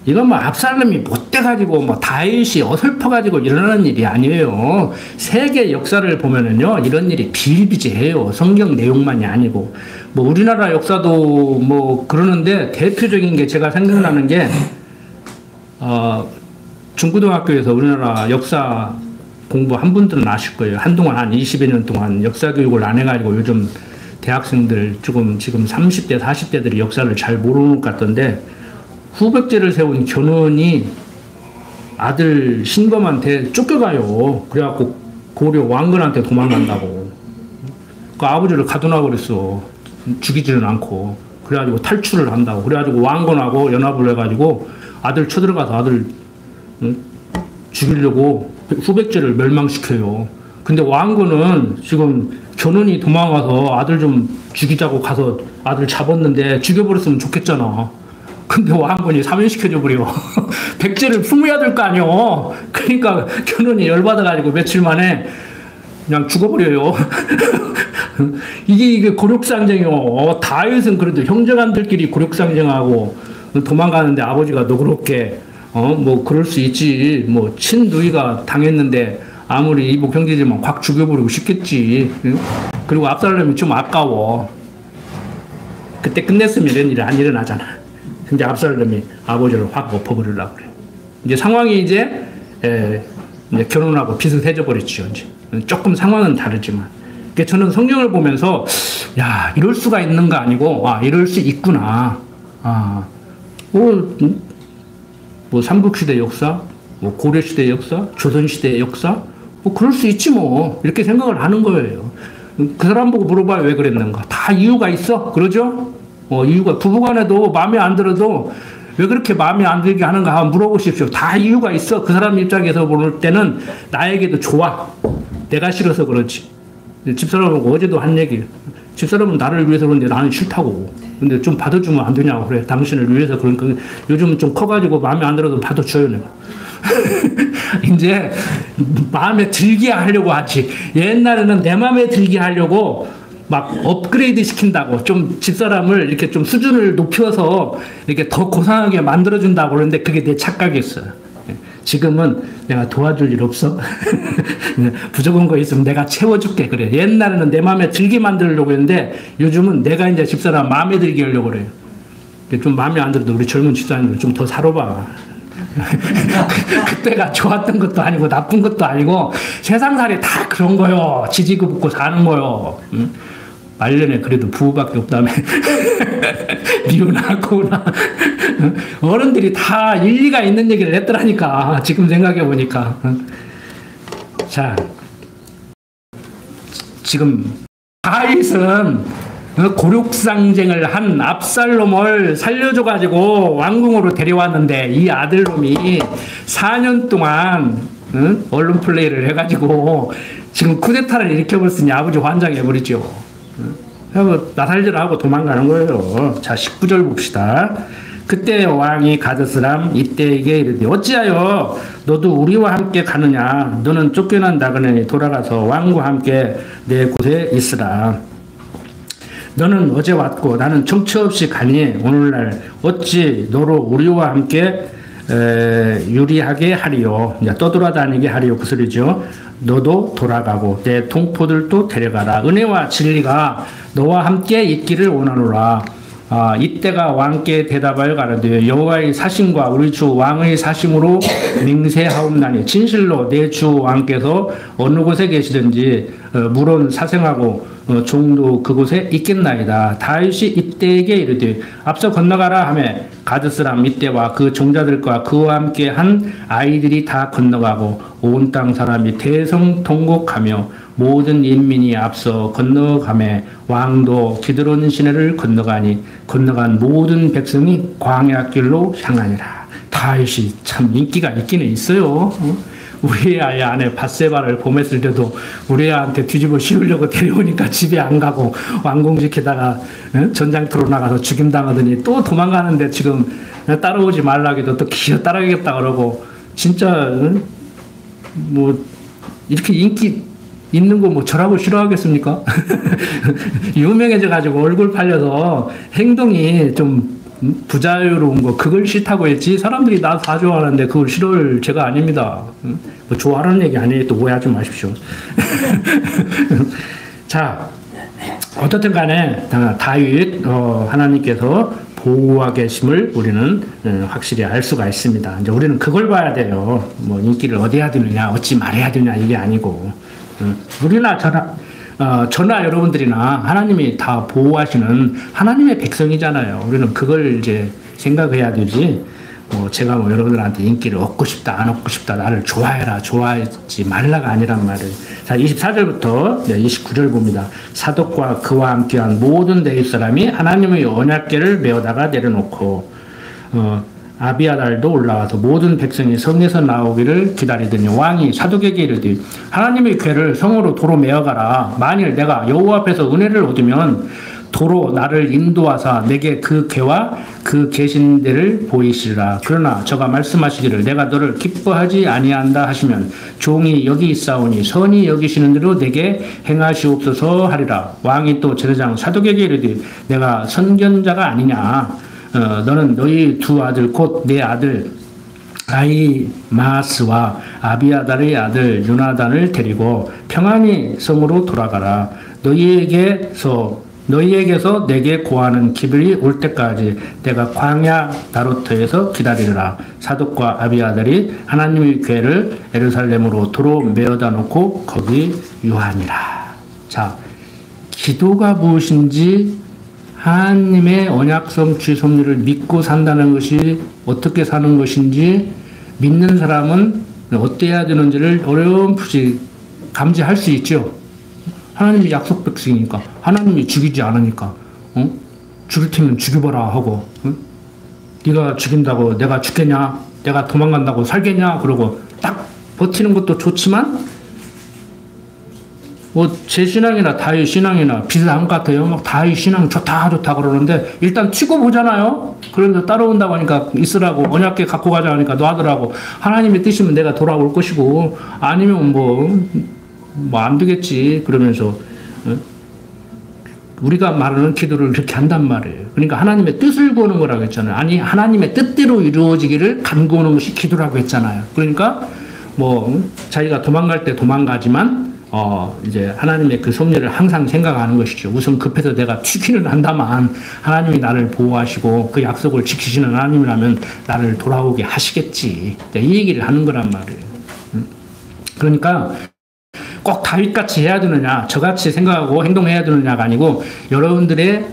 이건 뭐 압살롬이 못돼가지고 뭐 다윗이 어설퍼가지고 일어나는 일이 아니에요. 세계 역사를 보면은요, 이런 일이 비일비재해요. 성경 내용만이 아니고. 뭐 우리나라 역사도 뭐 그러는데 대표적인 게 제가 생각나는 게, 중고등학교에서 우리나라 역사 공부한 분들은 아실 거예요. 한동안 한 20여 년 동안 역사 교육을 안 해가지고 요즘 대학생들 지금 30대, 40대들이 역사를 잘 모르는 것 같던데, 후백제를 세운 견훤이 아들 신검한테 쫓겨가요. 그래갖고 고려 왕건한테 도망간다고. 그 아버지를 가둬놔 버렸어. 죽이지는 않고. 그래가지고 탈출을 한다고. 그래가지고 왕건하고 연합을 해가지고 아들 쳐들어가서 아들 죽이려고 후백제를 멸망시켜요. 근데 왕건은 지금 견훤이 도망가서 아들 좀 죽이자고 가서 아들 잡았는데 죽여버렸으면 좋겠잖아. 근데 왕건이 사면시켜줘 버려. 백제를 품어야 될 거 아니오. 그러니까 견훤이 열받아가지고 며칠 만에 그냥 죽어버려요. 이게 곤욕상쟁이요. 다윗은 그래도 형제간들끼리 곤욕상쟁하고 도망가는데 아버지가 너그럽게 뭐 그럴 수 있지. 뭐 친누이가 당했는데 아무리 이복 형제지만 확 죽여버리고 싶겠지. 그리고 압살롬이 좀 아까워. 그때 끝냈으면 이런 일이 안 일어나잖아. 근데 압살롬이 아버지를 확 엎어버리려고 그래. 이제 상황이 이제 견훤하고 비슷해져 버렸죠. 이제 조금 상황은 다르지만. 그러니까 저는 성경을 보면서 야, 이럴 수가 있는 거 아니고 이럴 수 있구나. 뭐 삼국시대 역사, 뭐 고려시대 역사, 조선시대 역사, 뭐 그럴 수 있지 뭐. 이렇게 생각을 하는 거예요. 그 사람 보고 물어봐요. 왜 그랬는가. 다 이유가 있어. 그러죠? 이유가, 부부간에도 마음에 안 들어도 왜 그렇게 마음에 안 들게 하는가 한번 물어보십시오. 다 이유가 있어. 그 사람 입장에서 볼 때는 나에게도 좋아. 내가 싫어서 그렇지. 집사람하고 어제도 한 얘기. 집사람은 나를 위해서 그런데 나는 싫다고. 근데 좀 받아주면 안 되냐고. 그래. 당신을 위해서 그러니까 요즘은 좀 커가지고 마음에 안 들어도 받아줘요. 내가. 이제 마음에 들게 하려고 하지. 옛날에는 내 마음에 들게 하려고 막 업그레이드 시킨다고 좀 집사람을 이렇게 좀 수준을 높여서 이렇게 더 고상하게 만들어준다고 그러는데 그게 내 착각이었어요. 지금은 내가 도와줄 일 없어. 부족한 거 있으면 내가 채워줄게. 그래. 옛날에는 내 마음에 들게 만들려고 했는데 요즘은 내가 이제 집사람 마음에 들게 하려고 그래요. 좀 마음에 안 들어도 우리 젊은 집사님들 좀 더 살아봐. 그때가 좋았던 것도 아니고 나쁜 것도 아니고 세상살이 다 그런 거요. 지지고 볶고 사는 거요. 응? 말년에 그래도 부부밖에 없다며. 미우나 어른들이 다 일리가 있는 얘기를 했더라니까. 지금 생각해 보니까. 자, 지금 다윗은 곤욕상쟁을 한 압살롬을 살려줘가지고 왕궁으로 데려왔는데 이 아들놈이 4년 동안 언론 플레이를 해가지고 지금 쿠데타를 일으켜버렸으니 아버지 환장해버리죠. 나살질 하고 도망가는 거예요. 자, 19절 봅시다. 그때 왕이 가드스람 이때에게 이르되 어찌하여 너도 우리와 함께 가느냐. 너는 쫓겨난 나그네니 돌아가서 왕과 함께 내 곳에 있으라. 너는 어제 왔고 나는 정처 없이 가니 오늘날 어찌 너로 우리와 함께 유리하게 하리요. 떠돌아다니게 하리요. 그 소리죠. 너도 돌아가고 내 동포들도 데려가라. 은혜와 진리가 너와 함께 있기를 원하노라. 이때가 왕께 대답하여 가라되 여호와의 사심과 우리 주 왕의 사심으로 맹세하옵나니 진실로 내 주 왕께서 어느 곳에 계시든지 물론 사생하고 종도 그곳에 있겠나이다. 다윗이 이때에게 이르되 앞서 건너가라 하며 가드스람 이때와 그 종자들과 그와 함께 한 아이들이 다 건너가고 온 땅 사람이 대성통곡하며 모든 인민이 앞서 건너가며 왕도 기드론 시내를 건너가니 건너간 모든 백성이 광야길로 향하니라. 다윗이 참 인기가 있기는 있어요. 우리 아이 아내 밧세바를 보냈을 때도 우리 애한테 뒤집어 씌우려고 데려오니까 집에 안 가고 왕궁 지키다가 전장터로 나가서 죽임당하더니 또 도망가는데 지금 따라오지 말라 해도 또 기어 따라가겠다 그러고 진짜 뭐 이렇게 인기 있는 거 뭐 저라고 싫어하겠습니까? 유명해져 가지고 얼굴 팔려서 행동이 좀 부자유로운 거 그걸 싫다고 했지 사람들이 나 다 좋아하는데 그걸 싫어할 제가 아닙니다. 뭐 좋아하는 얘기 아니에요. 또 오해하지 마십시오. 자, 어떻든 간에 다윗 하나님께서 보호하고 계심을 우리는 확실히 알 수가 있습니다. 이제 우리는 그걸 봐야 돼요. 뭐 인기를 어디 해야 되느냐, 어찌 말해야 되냐 이게 아니고 우리나 저나 여러분들이나 하나님이 다 보호하시는 하나님의 백성이잖아요. 우리는 그걸 이제 생각해야 되지. 제가 뭐 여러분들한테 인기를 얻고 싶다, 안 얻고 싶다, 나를 좋아해라, 좋아하지 말라가 아니란 말이에요. 자, 24절부터 29절 봅니다. 사독과 그와 함께한 모든 대입 사람이 하나님의 언약궤를 메어다가 내려놓고, 아비아달도 올라와서 모든 백성이 성에서 나오기를 기다리더니 왕이 사독에게 이르되 하나님의 궤를 성으로 도로 메어가라. 만일 내가 여호와 앞에서 은혜를 얻으면 도로 나를 인도하사 내게 그 궤와 그 계신 데를 보이시리라. 그러나 저가 말씀하시기를 내가 너를 기뻐하지 아니한다 하시면 종이 여기 있사오니 선히 여기시는 대로 내게 행하시옵소서 하리라. 왕이 또 제사장 사독에게 이르되 내가 선견자가 아니냐. 너는 너희 두 아들 곧 내 아들 아히마스와 아비아달의 아들 요나단을 데리고 평안히 성으로 돌아가라. 너희에게서 내게 고하는 기별이 올 때까지 내가 광야 나루터에서 기다리라. 사독과 아비아달이 하나님의 궤를 예루살렘으로 도로 메어다 놓고 거기 유하니라. 자, 기도가 무엇인지 하나님의 언약성 주섭리를 믿고 산다는 것이 어떻게 사는 것인지 믿는 사람은 어때야 되는지를 어렴풋이 감지할 수 있죠. 하나님이 약속 백성이니까 하나님이 죽이지 않으니까 죽일 테면 죽여봐라 하고 네가 죽인다고 내가 죽겠냐, 내가 도망간다고 살겠냐 그러고 딱 버티는 것도 좋지만 뭐 제 신앙이나 다윗 신앙이나 비슷한 것 같아요. 막 다윗 신앙 좋다 그러는데 일단 튀고 보잖아요. 그런데 따라온다고 하니까 있으라고 언약궤 갖고 가자 하니까 놔더라고. 하나님의 뜻이면 내가 돌아올 것이고 아니면 뭐 안 되겠지 그러면서 우리가 말하는 기도를 이렇게 한단 말이에요. 그러니까 하나님의 뜻을 구하는 거라고 했잖아요. 아니 하나님의 뜻대로 이루어지기를 간구하는 것이 기도라고 했잖아요. 그러니까 뭐 자기가 도망갈 때 도망가지만 이제 하나님의 그 섭리를 항상 생각하는 것이죠. 우선 급해서 내가 튀기는 한다만 하나님이 나를 보호하시고 그 약속을 지키시는 하나님이라면 나를 돌아오게 하시겠지. 이 얘기를 하는 거란 말이에요. 그러니까 꼭 다윗같이 해야 되느냐, 저같이 생각하고 행동해야 되느냐가 아니고 여러분들의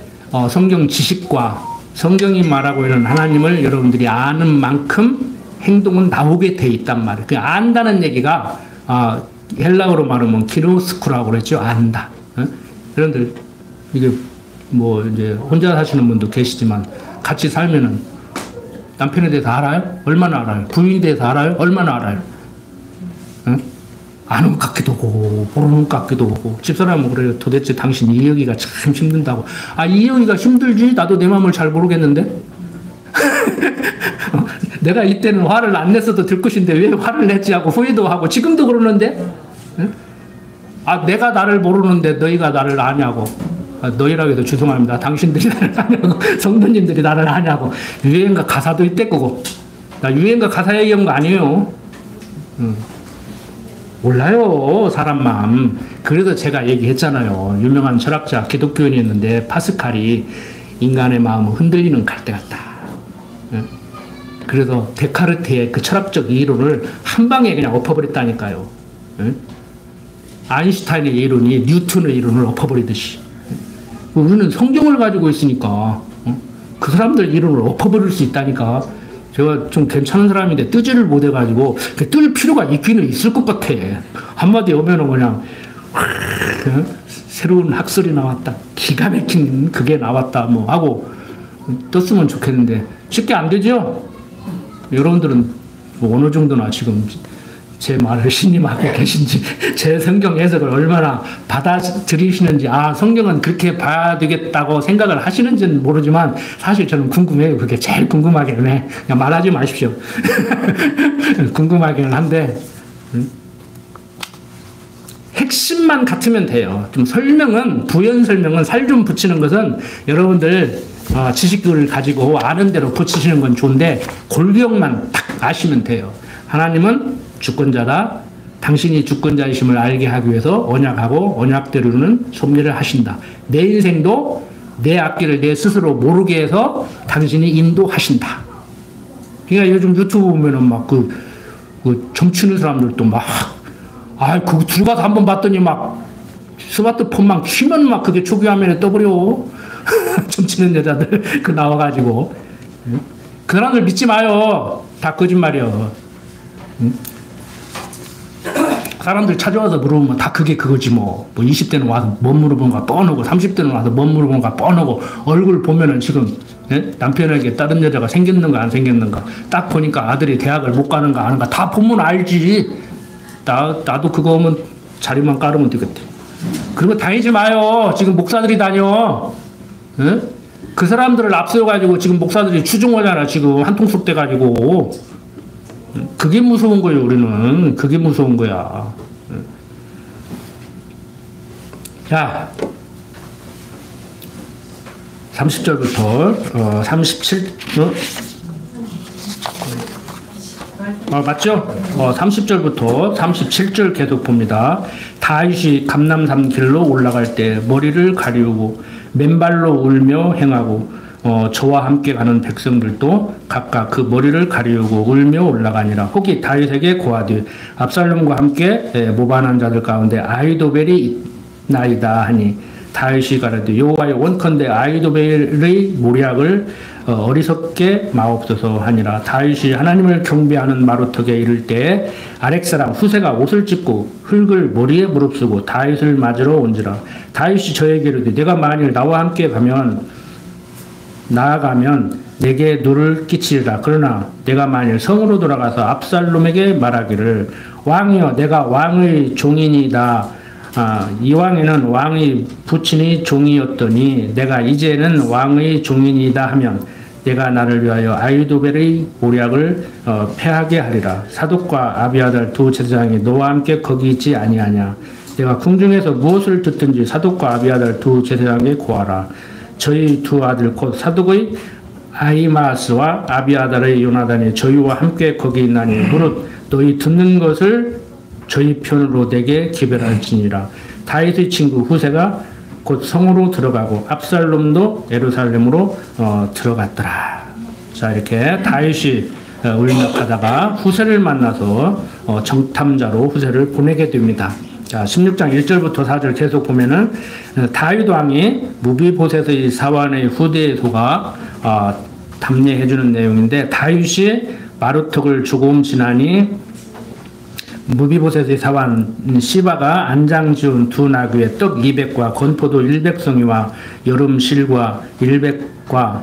성경 지식과 성경이 말하고 있는 하나님을 여러분들이 아는 만큼 행동은 나오게 돼 있단 말이에요. 그 안다는 얘기가 헬라어로 말하면 키노스쿠라고 그랬죠. 안다. 그런데 이게 뭐 이제 혼자 사시는 분도 계시지만 같이 살면은 남편에 대해서 알아요? 얼마나 알아요? 부인에 대해서 알아요? 얼마나 알아요? 아는 것 같기도 하고 모르는 것 같기도 하고 집사람은 그래요. 도대체 당신 이해하기가 참 힘든다고. 이해하기가 힘들지? 나도 내 마음을 잘 모르겠는데? 내가 이때는 화를 안 냈어도 될 것인데 왜 화를 냈지 하고 후회도 하고 지금도 그러는데 내가 나를 모르는데 너희가 나를 아냐고. 너희라고 해도 죄송합니다. 당신들이 나를 아냐고. 성도님들이 나를 아냐고. 유행가 가사도 이때 거고. 나 유행가 가사 얘기한 거 아니에요. 몰라요 사람 마음. 그래서 제가 얘기했잖아요. 유명한 철학자 기독교인이었는데 파스칼이 인간의 마음을 흔들리는 갈대 같다. 그래서 데카르트의 그 철학적 이론을 한 방에 그냥 엎어버렸다니까요. 아인슈타인의 이론이 뉴턴의 이론을 엎어버리듯이. 우리는 성경을 가지고 있으니까 그 사람들 이론을 엎어버릴 수 있다니까. 제가 좀 괜찮은 사람인데 뜨지를 못해가지고 뜰 필요가 있기는 있을 것 같아. 한마디 오면은 그냥 새로운 학설이 나왔다, 기가 막힌 그게 나왔다 뭐 하고 떴으면 좋겠는데 쉽게 안 되죠. 여러분들은 뭐 어느 정도나 지금 제 말을 신임하고 계신지, 제 성경 해석을 얼마나 받아들이시는지, 성경은 그렇게 봐야 되겠다고 생각을 하시는지는 모르지만 사실 저는 궁금해요. 그게 제일 궁금하기는 해. 그냥 말하지 마십시오. 궁금하기는 한데 핵심만 같으면 돼요. 좀 설명은, 부연 설명은 살 좀 붙이는 것은 여러분들 지식을 가지고 아는 대로 붙이시는 건 좋은데 골격만 딱 아시면 돼요. 하나님은 주권자다. 당신이 주권자이심을 알게 하기 위해서 언약하고 언약대로는 섭리를 하신다. 내 인생도 내 앞길을 내 스스로 모르게 해서 당신이 인도하신다. 그러니까 요즘 유튜브 보면은 막 그 점치는 사람들도 막, 그거 들어가서 한번 봤더니 막 스마트폰만 키면 막 그게 초기 화면에 떠버려. 점치는 여자들 그 나와가지고. 그 사람들 믿지 마요. 다 거짓말이요. 사람들 찾아와서 물어보면 다 그게 그거지 뭐 20대는 와서 뭐 물어보는가 뻔하고 30대는 와서 뭐 물어보는가 뻔하고 얼굴 보면은 지금 남편에게 다른 여자가 생겼는가 안 생겼는가 딱 보니까 아들이 대학을 못 가는가 아는가 다 보면 알지. 나도 그거 오면 자리만 깔으면 되겠대. 그리고 다니지 마요. 지금 목사들이 다녀. 에? 그 사람들을 앞세워가지고 지금 목사들이 추종하잖아. 지금 한통속 돼가지고. 그게 무서운 거예요, 우리는. 그게 무서운 거야. 자, 30절부터 37, 맞죠? 30절부터 37절 계속 봅니다. 다윗이 감람산 길로 올라갈 때 머리를 가리우고 맨발로 울며 행하고 저와 함께 가는 백성들도 각각 그 머리를 가리우고 울며 올라가니라. 혹이 다윗에게 고하되 압살롬과 함께 모반한 자들 가운데 아히도벨이 있나이다 하니 다윗이 가라되 여호와여 원컨대 아히도벨의 모략을 어리석게 마옵소서 하니라. 다윗이 하나님을 경배하는 마루턱에 이를 때 아렉 사람 후세가 옷을 찢고 흙을 머리에 무릅쓰고 다윗을 맞으러 온지라. 다윗이 저에게 이르되 내가 만일 나와 함께 나아가면 내게 누를 끼치리라. 그러나 내가 만일 성으로 돌아가서 압살롬에게 말하기를 왕이여 내가 왕의 종이니이다. 이왕에는 왕의 부친이 종이었더니 내가 이제는 왕의 종이니이다 하면 내가 나를 위하여 아히도벨의 모략을 패하게 하리라. 사독과 아비아달 두 제사장이 너와 함께 거기 있지 아니하냐. 내가 궁중에서 무엇을 듣든지 사독과 아비아달 두 제사장에게 고하라. 저희 두 아들 곧 사독의 아히마스와 아비아달의 요나단이 저희와 함께 거기 있나니 무릇 너희 듣는 것을 저희 편으로 내게 기별할지니라. 다윗의 친구 후세가 곧 성으로 들어가고 압살롬도 예루살렘으로 들어갔더라. 자, 이렇게 다윗이 울력하다가 후세를 만나서 정탐자로 후세를 보내게 됩니다. 자, 16장 1절부터 4절 계속 보면은 다윗 왕이 무비보셋의 사환의 후대에 속아 답례해주는 내용인데 다윗이 마루턱을 조금 지나니 무비보셋의 사환 시바가 안장 지은 두 나귀에 떡 200과 건포도 100송이와 여름 실과 100과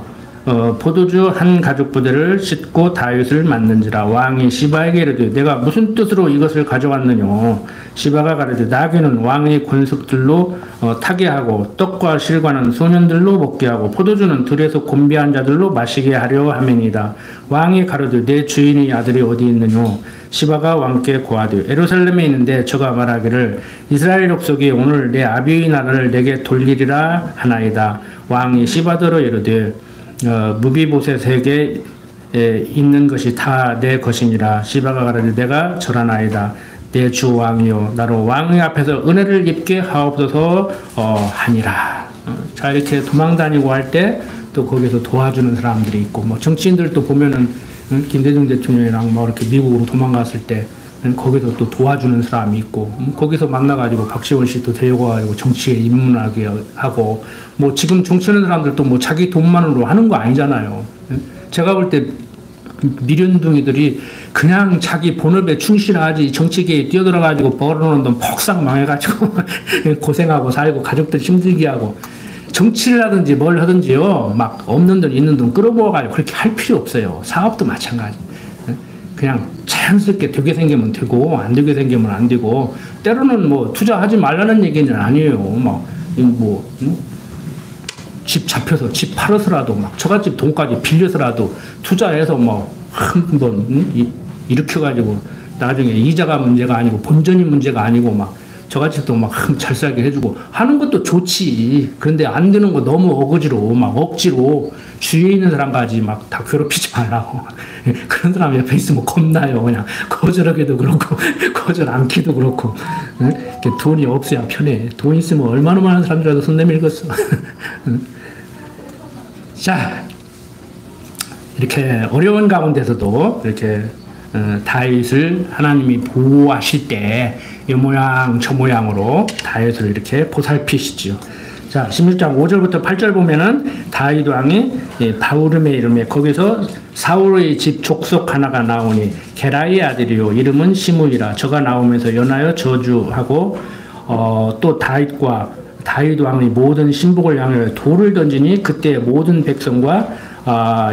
포도주 한 가죽 부대를 싣고 다윗을 맞는지라. 왕이 시바에게 이르되 내가 무슨 뜻으로 이것을 가져왔느냐. 시바가 가르되 나귀는 왕의 권속들로 타게 하고 떡과 실과는 소년들로 먹게 하고 포도주는 들에서 곤비한 자들로 마시게 하려 함이니이다. 왕이 가르되 내 주인의 아들이 어디 있느냐. 시바가 왕께 고하되 예루살렘에 있는데 저가 말하기를 이스라엘 족속이 오늘 내 아비의 나라를 내게 돌리리라 하나이다. 왕이 시바더러 이르되 무비보셋에게 있는 것이 다 내 것이니라. 시바가 가라되 내가 절하나이다. 내 주 왕이요 나로 왕의 앞에서 은혜를 입게 하옵소서 하니라. 자, 이렇게 도망다니고 할 때 또 거기서 도와주는 사람들이 있고 뭐 정치인들도 보면은 김대중 대통령이랑 뭐 이렇게 미국으로 도망갔을 때 거기서 또 도와주는 사람이 있고 거기서 만나가지고 박시원 씨도 데려가가지고 정치에 입문하게 하고 뭐 지금 정치하는 사람들도 뭐 자기 돈만으로 하는 거 아니잖아요. 제가 볼 때 미련둥이들이 그냥 자기 본업에 충실하지 정치계에 뛰어들어가지고 벌어놓은 돈 퍽싹 망해가지고 고생하고 살고 가족들 힘들게 하고 정치를 하든지 뭘 하든지요 막 없는 돈 있는 돈 끌어모아가지고 그렇게 할 필요 없어요. 사업도 마찬가지. 그냥 자연스럽게 되게 생기면 되고 안 되게 생기면 안 되고 때로는 뭐 투자하지 말라는 얘기는 아니에요. 집 잡혀서 집 팔아서라도 막 처갓집 돈까지 빌려서라도 투자해서 뭐 한번 일으켜가지고 나중에 이자가 문제가 아니고 본전이 문제가 아니고 막 저같이 또 막 잘 살게 해주고 하는 것도 좋지. 그런데 안 되는 거 너무 어거지로 막 억지로 주위에 있는 사람까지 막 다 괴롭히지 말라고. 그런 사람 옆에 있으면 겁나요. 그냥 거절하기도 그렇고 거절 않기도 그렇고. 돈이 없어야 편해. 돈 있으면 얼마나 많은 사람들이라도 손 내밀겠어. 자, 이렇게 어려운 가운데서도 이렇게 다윗을 하나님이 보호하실 때 이 모양 저 모양으로 다윗을 이렇게 보살피시죠. 자, 16장 5절부터 8절 보면은 다윗 왕이 바후림의 이름에 거기서 사울의 집 족속 하나가 나오니 게라의 아들이요 이름은 시므이라. 저가 나오면서 연하여 저주하고 또 다윗과 다윗 왕의 모든 신복을 향하여 돌을 던지니 그때 모든 백성과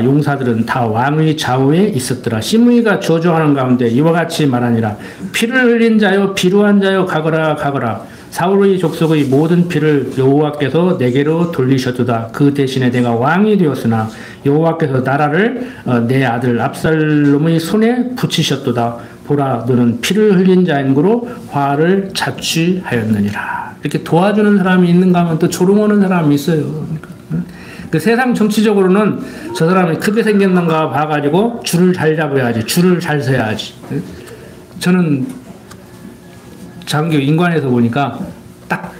용사들은 다 왕의 좌우에 있었더라. 시므이가 저주하는 가운데 이와 같이 말하니라. 피를 흘린 자여 비루한 자여 가거라 가거라. 사울의 족속의 모든 피를 여호와께서 내게로 돌리셨도다. 그 대신에 내가 왕이 되었으나 여호와께서 나라를 내 아들 압살롬의 손에 붙이셨도다. 보라, 너는 피를 흘린 자인고로 화를 자취하였느니라. 이렇게 도와주는 사람이 있는가 하면 또 조롱하는 사람이 있어요. 그 세상 정치적으로는 저 사람이 크게 생겼는가 봐가지고 줄을 잘 잡아야지, 줄을 잘 서야지. 저는 장교 인관에서 보니까 딱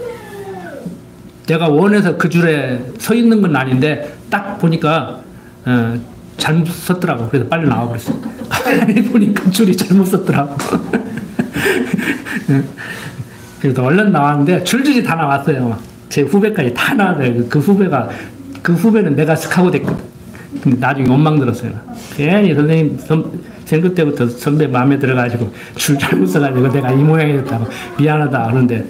내가 원해서 그 줄에 서 있는 건 아닌데 딱 보니까 잘못 섰더라고. 그래서 빨리 나와버렸어. 보니까 줄이 잘못 섰더라고. 그래서 얼른 나왔는데 줄줄이 다 나왔어요. 제 후배까지 다 나왔어요. 그 후배는 내가 스카우트 됐거든. 근데 나중에 원망 들었어요. 괜히 선생님 때부터 선배 마음에 들어가지고 줄 잘못 써가지고 내가 이 모양이 됐다고 미안하다. 그런데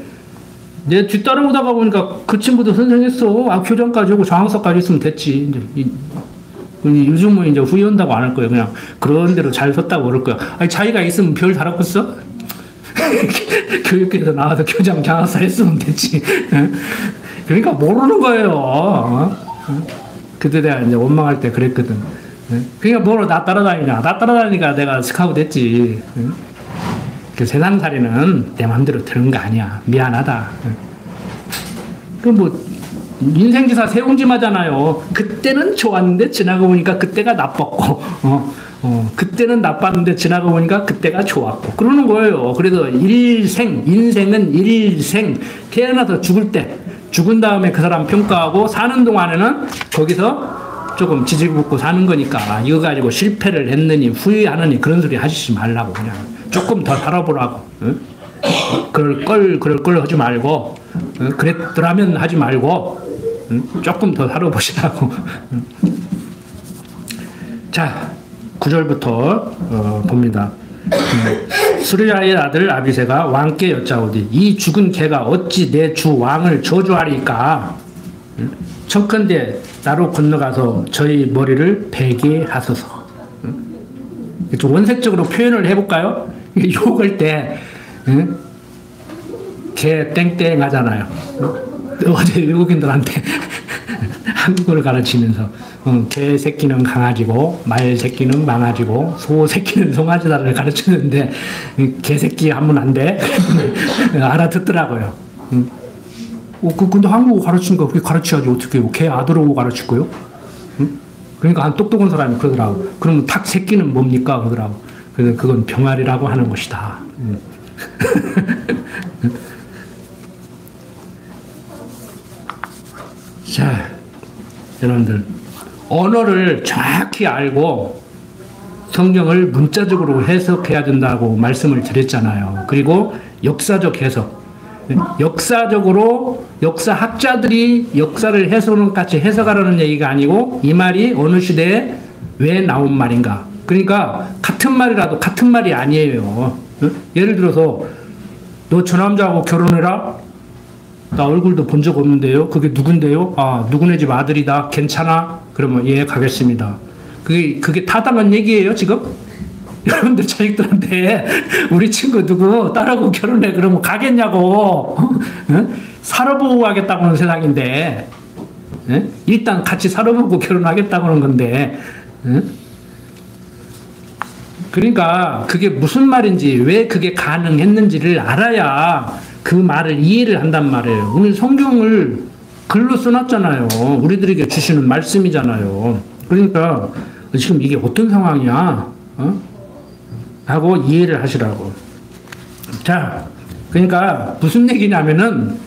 내 뒤따라오다가 보니까 그 친구도 선생했어. 교장까지 오고 장학사까지 있으면 됐지. 요즘은 이제 후회한다고 안 할 거예요. 그냥 그런 대로 잘 섰다고 그럴 거야. 아니, 자기가 있으면 별 달았겠어? 교육계에서 나와서 교장 장학사 했으면 됐지. 그러니까 모르는 거예요. 그때 내가 이제 원망할 때 그랬거든. 그러니까 뭐로 나 따라다니냐. 나 따라다니니까 내가 스카우트 됐지. 그 세상살이는 내 마음대로 되는 거 아니야. 미안하다. 그럼 뭐 인생지사 세옹지마잖아요. 그때는 좋았는데 지나고 보니까 그때가 나빴고 그때는 나빴는데 지나고 보니까 그때가 좋았고 그러는 거예요. 그래서 인생은 일생. 태어나서 죽을 때 죽은 다음에 그 사람 평가하고 사는 동안에는 거기서 조금 지지붙고 사는 거니까 이거 가지고 실패를 했느니 후회하느니 그런 소리 하시지 말라고. 그냥 조금 더 살아보라고. 그럴 걸 하지 말고 그랬더라면 하지 말고 조금 더 살아보시라고. 자, 9절부터 봅니다. 수리아의 아들 아비새가 왕께 여짜오되 이 죽은 개가 어찌 내 주 왕을 저주하리까. 청컨대 나로 건너가서 저희 머리를 베게 하소서. 좀 원색적으로 표현을 해볼까요? 욕할 때 개 땡땡 하잖아요. 어제 외국인들한테 한국어를 가르치면서 개 새끼는 강아지고 말 새끼는 망아지고 소 새끼는 송아지다를 가르치는데 개 새끼 하면 안 돼. 알아듣더라고요. 근데 한국어 가르치니까 그렇게 가르쳐야지 어떻게 해요. 개 아들하고 가르칠 거요? 그러니까 한 똑똑한 사람이 그러더라고. 그러면 닭 새끼는 뭡니까? 그러더라고. 그래서 그건 병아리라고 하는 것이다. 자, 여러분들 언어를 정확히 알고 성경을 문자적으로 해석해야 된다고 말씀을 드렸잖아요. 그리고 역사적 해석. 역사적으로 역사학자들이 역사를 같이 해석하라는 얘기가 아니고 이 말이 어느 시대에 왜 나온 말인가. 그러니까 같은 말이라도 같은 말이 아니에요. 예를 들어서 너 저 남자하고 결혼해라? 나 얼굴도 본 적 없는데요. 그게 누군데요? 누구네 집 아들이다. 괜찮아? 그러면 예, 가겠습니다. 그게 타당한 얘기예요, 지금? 여러분들 자식들한테 우리 친구 누구 딸하고 결혼해 그러면 가겠냐고. 살아보고 가겠다고 하는 세상인데 일단 같이 살아보고 결혼하겠다고 하는 건데 그러니까 그게 무슨 말인지 왜 그게 가능했는지를 알아야 그 말을 이해를 한단 말이에요. 오늘 성경을 글로 써놨잖아요. 우리들에게 주시는 말씀이잖아요. 그러니까 지금 이게 어떤 상황이야? 하고 이해를 하시라고. 자, 그러니까 무슨 얘기냐면은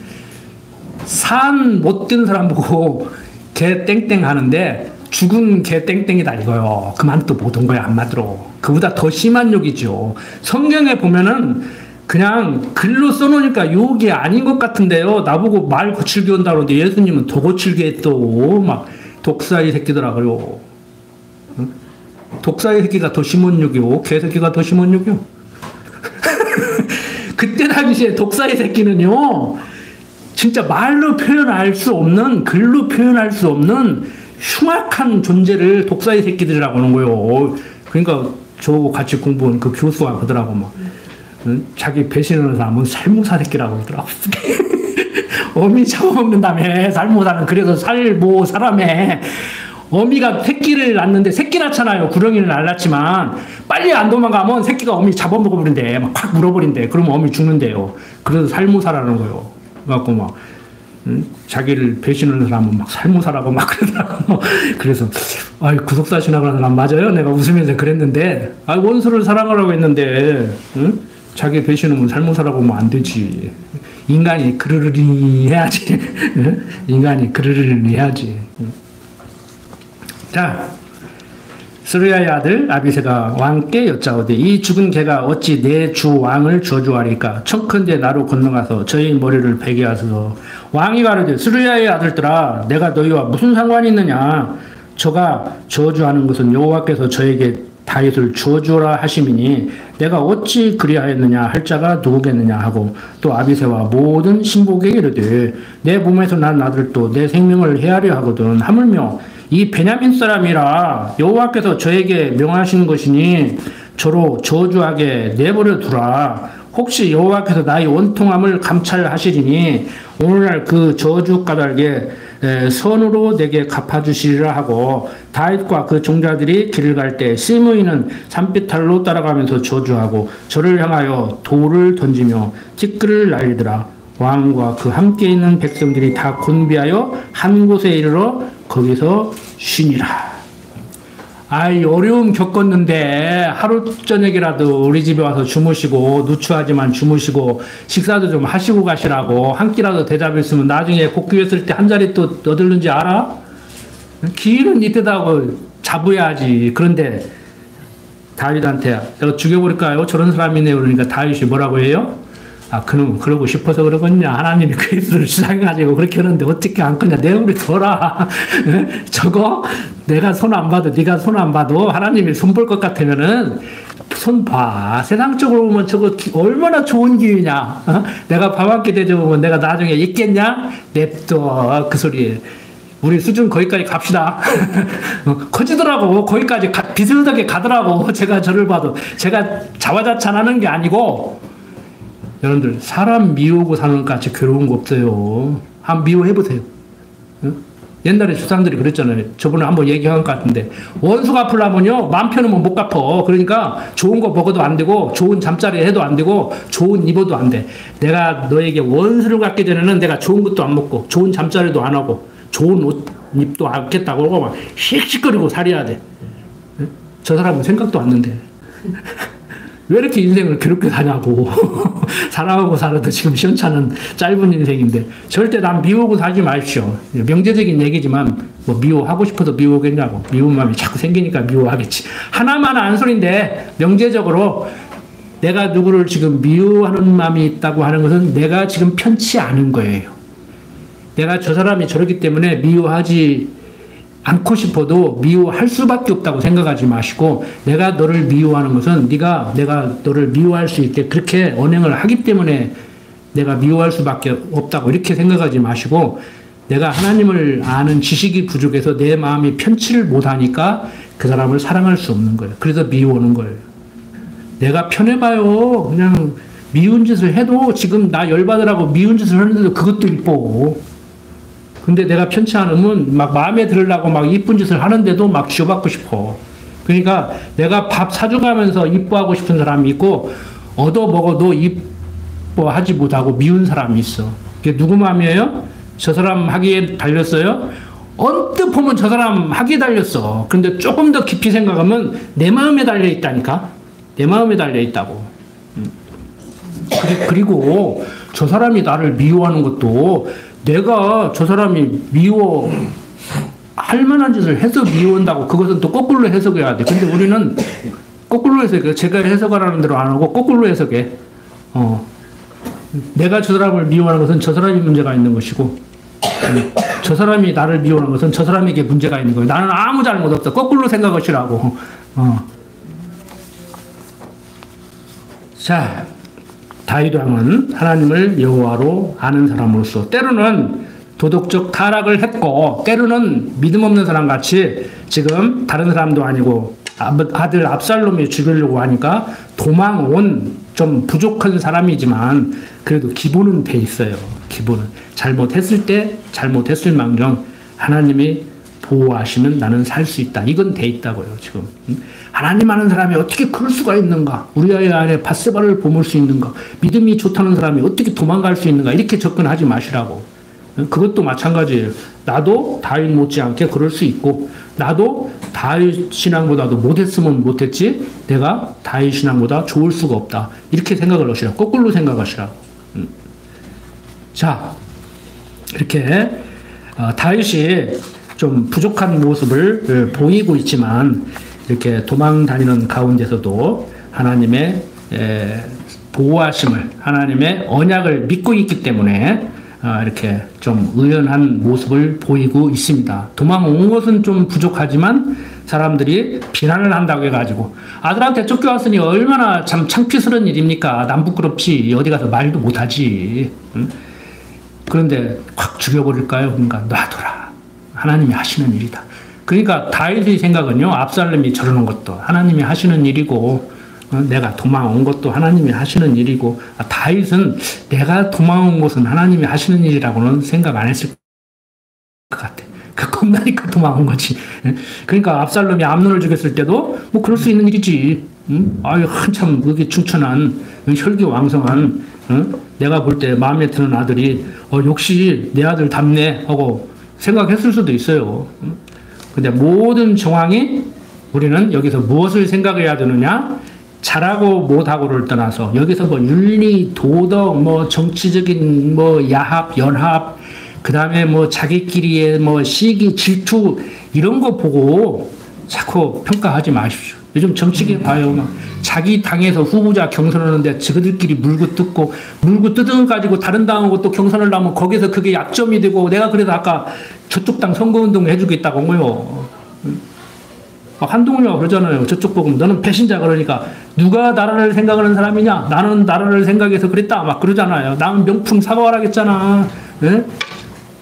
산 못 든 사람 보고 개 땡땡 하는데 죽은 개 땡땡이다 이거요. 그만 또 못 온 거야 한마디로. 그보다 더 심한 욕이죠. 성경에 보면은 그냥 글로 써놓으니까 욕이 아닌 것 같은데요. 나보고 말 거칠게 온다는데 예수님은 더 거칠게 했또 막 독사의 새끼들아 그래요. 독사의 새끼가 더 심한 욕이요. 개새끼가 더 심한 욕이요. 그때 당시에 독사의 새끼는요. 진짜 말로 표현할 수 없는, 글로 표현할 수 없는 흉악한 존재를 독사의 새끼들이라고 하는 거예요. 그러니까 저하고 같이 공부한 그 교수가 그러더라고 막. 자기 배신하는 사람은 살모사 새끼라고 그러더라고. 어미 잡아먹는다며. 살모사는 그래서 살모사라며. 어미가 새끼를 낳는데 새끼 낳잖아요. 구렁이는 안 낳지만 빨리 안 도망가면 새끼가 어미 잡아먹어버린대. 막 콱 물어버린대. 그러면 어미 죽는데요. 그래서 살모사라는 거예요. 그래갖고 막 자기를 배신하는 사람은 막 살모사라고 막 그러더라고. 그래서 구속사 신앙하는 사람 맞아요? 내가 웃으면서 그랬는데 원수를 사랑하라고 했는데 응? 자기 배신하면 살모사라고 하면 안 되지. 인간이 그르르리 해야지. 인간이 그르르리 해야지. 자, 스루야의 아들 아비새가 왕께 여짜오되 이 죽은 개가 어찌 내 주 왕을 저주하리까? 청컨대 나로 건너가서 저희 머리를 베게 하소서. 왕이 가로되 스루야의 아들들아 내가 너희와 무슨 상관이 있느냐? 저가 저주하는 것은 여호와께서 저에게 다윗을 저주라 하심이니 내가 어찌 그리하였느냐 할 자가 누구겠느냐 하고 또 아비새와 모든 신복에게 이르되 내 몸에서 난 아들도 내 생명을 헤아려 하거든. 하물며 이 베냐민 사람이라 여호와께서 저에게 명하신 것이니 저로 저주하게 내버려 두라. 혹시 여호와께서 나의 원통함을 감찰하시리니 오늘날 그 저주 까닭에 선으로 내게 갚아주시리라 하고 다윗과 그 종자들이 길을 갈 때 시므이는 산비탈로 따라가면서 저주하고 저를 향하여 돌을 던지며 티끌을 날리더라. 왕과 그 함께 있는 백성들이 다 곤비하여 한 곳에 이르러 거기서 쉬니라. 어려움 겪었는데 하루 저녁이라도 우리 집에 와서 주무시고 누추하지만 주무시고 식사도 좀 하시고 가시라고 한 끼라도 대접했으면 나중에 복귀했을 때 한 자리 또 얻을는지 알아? 기회는 이때다고 잡아야지. 그런데 다윗한테 내가 죽여버릴까요? 저런 사람이네. 그러니까 다윗이 뭐라고 해요? 그놈 그러고 싶어서 그러겠냐. 하나님이 그리스도를 주장해가지고 그렇게 하는데 어떻게 안 거냐. 내 우리 둬라. 저거 내가 손 안 봐도 네가 손 안 봐도 하나님이 손 볼 것 같으면은 손 봐. 세상적으로 보면 저거 얼마나 좋은 기회냐. 내가 밥 한 끼 대접하면 내가 나중에 있겠냐. 냅둬. 그 소리에 우리 수준 거기까지 갑시다. 커지더라고. 거기까지 비슷하게 가더라고. 제가 저를 봐도 제가 자화자찬하는 게 아니고 여러분들 사람 미우고 사는 것 같이 괴로운 거 없어요. 한번 미워해보세요. 옛날에 조상들이 그랬잖아요. 저번에 한번 얘기한 것 같은데 원수 갚으려면요 맘 편하면 못 갚어. 그러니까 좋은 거 먹어도 안 되고 좋은 잠자리 해도 안 되고 좋은 입어도 안 돼. 내가 너에게 원수를 갚게 되면은 내가 좋은 것도 안 먹고 좋은 잠자리도 안 하고 좋은 옷 입도 않겠다고 하고 막 씩씩거리고 살아야 돼. 저 사람은 생각도 안 는데 왜 이렇게 인생을 괴롭게 사냐고. 사랑하고 살아도 지금 시원찮은 짧은 인생인데 절대 남 미우고 살지 마십시오. 명제적인 얘기지만 뭐 미워하고 싶어도 미워하겠냐고. 미운 마음이 자꾸 생기니까 미워하겠지. 하나만 한 소린데 명제적으로 내가 누구를 지금 미워하는 마음이 있다고 하는 것은 내가 지금 편치 않은 거예요. 내가 저 사람이 저러기 때문에 미워하지 않고 싶어도 미워할 수밖에 없다고 생각하지 마시고 내가 너를 미워하는 것은 내가 너를 미워할 수 있게 그렇게 언행을 하기 때문에 내가 미워할 수밖에 없다고 이렇게 생각하지 마시고 내가 하나님을 아는 지식이 부족해서 내 마음이 편치를 못하니까 그 사람을 사랑할 수 없는 거예요. 그래서 미워하는 거예요. 내가 편해봐요. 그냥 미운 짓을 해도 지금 나 열받으라고 미운 짓을 하는데도 그것도 이뻐. 근데 내가 편치 않으면 막 마음에 들으려고 막 이쁜 짓을 하는데도 막 쥐어받고 싶어. 그러니까 내가 밥 사줘가면서 이뻐하고 싶은 사람이 있고 얻어 먹어도 기뻐하지 못하고 미운 사람이 있어. 그게 누구 마음이에요? 저 사람 하기에 달렸어요? 언뜻 보면 저 사람 하기에 달렸어. 근데 조금 더 깊이 생각하면 내 마음에 달려 있다니까? 내 마음에 달려 있다고. 그리고 저 사람이 나를 미워하는 것도 내가 저 사람이 미워할 만한 짓을 해서 미워한다고 그것은 또 거꾸로 해석해야 돼. 근데 우리는 거꾸로 해석해. 제가 해석하라는 대로 안 하고 거꾸로 해석해. 내가 저 사람을 미워하는 것은 저 사람이 문제가 있는 것이고, 저 사람이 나를 미워하는 것은 저 사람에게 문제가 있는 거예요. 나는 아무 잘못 없어. 거꾸로 생각하시라고. 자, 다윗 왕은 하나님을 여호와로 아는 사람으로서 때로는 도덕적 타락을 했고, 때로는 믿음 없는 사람 같이 지금 다른 사람도 아니고 아들 압살롬이 죽이려고 하니까 도망온 좀 부족한 사람이지만 그래도 기본은 돼 있어요. 기본은 잘못했을 때 잘못했을 망정 하나님이 보호하시면 나는 살 수 있다. 이건 돼 있다고요. 지금 하나님 아는 사람이 어떻게 그럴 수가 있는가? 우리 아이 안에 밧세바를 보물 수 있는가? 믿음이 좋다는 사람이 어떻게 도망갈 수 있는가? 이렇게 접근하지 마시라고. 그것도 마찬가지예요. 나도 다윗 못지않게 그럴 수 있고, 나도 다윗 신앙보다도 못했으면 못했지 내가 다윗 신앙보다 좋을 수가 없다. 이렇게 생각을 하시라고. 거꾸로 생각하시라고. 자, 이렇게 다윗이 좀 부족한 모습을 보이고 있지만 이렇게 도망 다니는 가운데서도 하나님의 보호하심을, 하나님의 언약을 믿고 있기 때문에 이렇게 좀 의연한 모습을 보이고 있습니다. 도망온 것은 좀 부족하지만 사람들이 비난을 한다고 해가지고 아들한테 쫓겨왔으니 얼마나 참 창피스러운 일입니까? 남 부끄럽지. 어디 가서 말도 못하지. 응? 그런데 확 죽여버릴까요? 그러니까 놔둬라. 하나님이 하시는 일이다. 그러니까 다윗의 생각은요, 압살롬이 저러는 것도 하나님이 하시는 일이고, 내가 도망온 것도 하나님이 하시는 일이고, 다윗은 내가 도망온 것은 하나님이 하시는 일이라고는 생각 안 했을 것 같아. 그 겁나니까 도망온 거지. 그러니까 압살롬이 암논을 죽였을 때도 뭐 그럴 수 있는 일이지. 아유, 한참 그게 충천한 혈기왕성한, 내가 볼 때 마음에 드는 아들이 역시 내 아들 답네 하고 생각했을 수도 있어요. 근데 모든 정황이 우리는 여기서 무엇을 생각해야 되느냐? 잘하고 못하고를 떠나서 여기서 뭐 윤리, 도덕, 뭐 정치적인 뭐 야합, 연합, 그 다음에 뭐 자기끼리의 뭐 시기, 질투 이런 거 보고 자꾸 평가하지 마십시오. 요즘 정치계 봐요. 막 자기 당에서 후보자 경선하는데 저들끼리 물고 뜯은 가지고 다른 당하고 또 경선을 하면 거기서 그게 약점이 되고, 내가 그래서 아까 저쪽 당 선거운동 해주겠다고 한 거예요. 한동훈이가 그러잖아요. 저쪽 보고 너는 배신자 그러니까 누가 나라를 생각하는 사람이냐? 나는 나라를 생각해서 그랬다. 막 그러잖아요. 나는 명품 사과하라겠잖아. 네?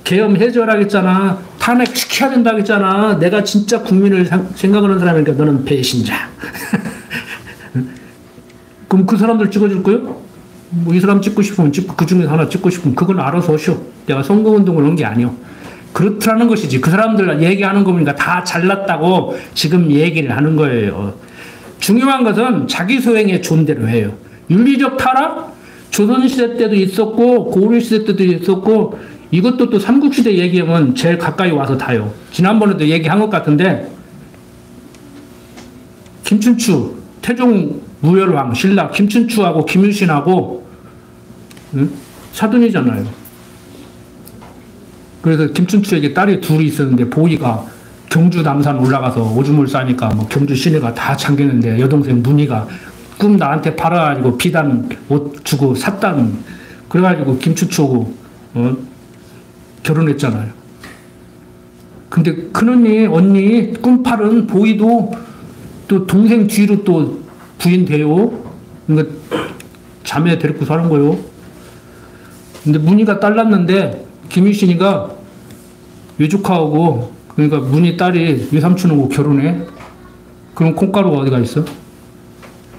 계엄 해제하라겠잖아. 탄핵시켜야 된다겠잖아. 내가 진짜 국민을 생각하는 사람이니까 너는 배신자. 그럼 그 사람들 찍어줄 거요? 뭐 이 사람 찍고 싶으면 찍고 그 중에서 하나 찍고 싶으면 그건 알아서 하시오. 내가 선거운동을 한 게 아니오. 그렇다는 것이지. 그 사람들 얘기하는 거 보니까 다 잘났다고 지금 얘기를 하는 거예요. 중요한 것은 자기 소행의 존대로 해요. 윤리적 타락? 조선시대 때도 있었고 고려시대 때도 있었고, 이것도 또 삼국시대 얘기하면 제일 가까이 와서 다요. 지난번에도 얘기한 것 같은데, 김춘추, 태종 무열왕, 신라 김춘추하고 김유신하고 사돈이잖아요. 그래서 김춘추에게 딸이 둘이 있었는데 보이가 경주 남산 올라가서 오줌을 싸니까 뭐 경주 시내가 다 잠기는데 여동생 문희가 꿈 나한테 팔아가지고 비단 옷 주고 샀다는, 그래가지고 김춘추하고 결혼했잖아요. 근데 언니 꿈 팔은 보이도 또 동생 뒤로 또 부인 돼요. 그러니까 자매 데리고 사는 거요. 근데 문희가 딸 낳는데 김유신이가 외조카하고, 그러니까 문희 딸이 외삼촌하고 결혼해. 그럼 콩가루가 어디가 있어?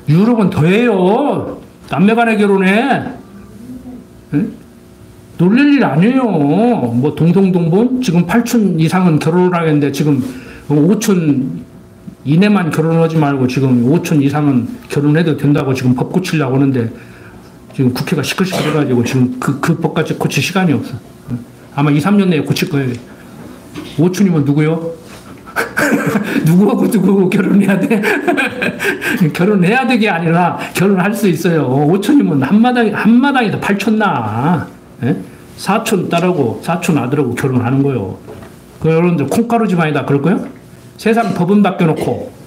유럽은 더해요. 남매간에 결혼해. 응? 놀랄 일 아니에요. 뭐 동성동본 지금 8촌 이상은 결혼을 하겠는데 지금 5촌 이내만 결혼하지 말고 지금 5촌 이상은 결혼해도 된다고 지금 법 고치려고 하는데, 지금 국회가 시끌시끌해가지고 지금 그 법까지 고칠 시간이 없어. 아마 2, 3년 내에 고칠 거예요. 오춘이면 누구요? 누구하고 결혼해야 돼? 결혼해야 되게 아니라 결혼할 수 있어요. 오촌이면 한마당에서 8촌 나. 사촌 딸하고 사촌 아들하고 결혼하는 거요. 그 여러분들 콩가루 집안이다 그럴 거요? 세상 법은 바뀌어놓고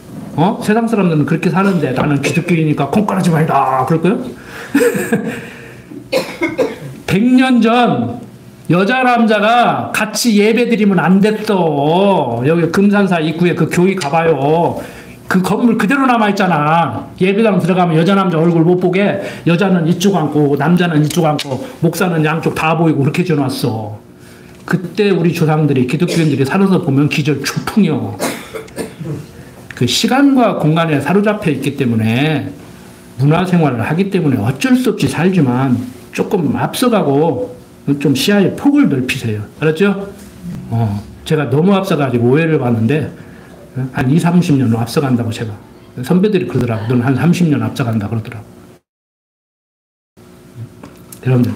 세상 사람들은 그렇게 사는데 나는 기독교이니까 콩가루 집안이다 그럴 거요? 100년 전 여자 남자가 같이 예배 드리면 안 됐어. 여기 금산사 입구에 그 교회 가봐요. 그 건물 그대로 남아있잖아. 예배당 들어가면 여자 남자 얼굴 못 보게 여자는 이쪽 앉고 남자는 이쪽 앉고 목사는 양쪽 다 보이고 그렇게 지어놨어. 그때 우리 조상들이 기독교인들이 살아서 보면 기절 초풍이요. 그 시간과 공간에 사로잡혀 있기 때문에 문화생활을 하기 때문에 어쩔 수 없이 살지만 조금 앞서가고 좀 시야의 폭을 넓히세요. 알았죠? 제가 너무 앞서가지고 오해를 받는데 한 20, 30년 앞서간다고 제가 선배들이 그러더라고. 너는 한 30년 앞서간다 그러더라고. 여러분들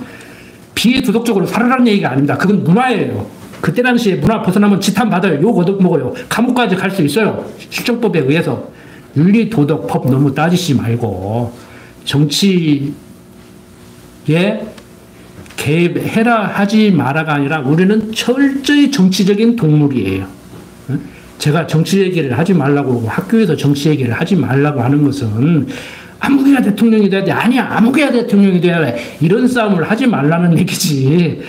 비도덕적으로 살아라는 얘기가 아닙니다. 그건 문화예요. 그때 당시에 문화 벗어나면 지탄 받아요. 욕 얻어먹어요. 감옥까지 갈 수 있어요. 실정법에 의해서. 윤리, 도덕, 법 너무 따지지 말고 정치에 개입해라 하지 마라가 아니라 우리는 철저히 정치적인 동물이에요. 제가 정치 얘기를 하지 말라고 학교에서 정치 얘기를 하지 말라고 하는 것은 아무개야 대통령이 돼야 돼. 아니야 아무개야 대통령이 돼야 돼. 이런 싸움을 하지 말라는 얘기지.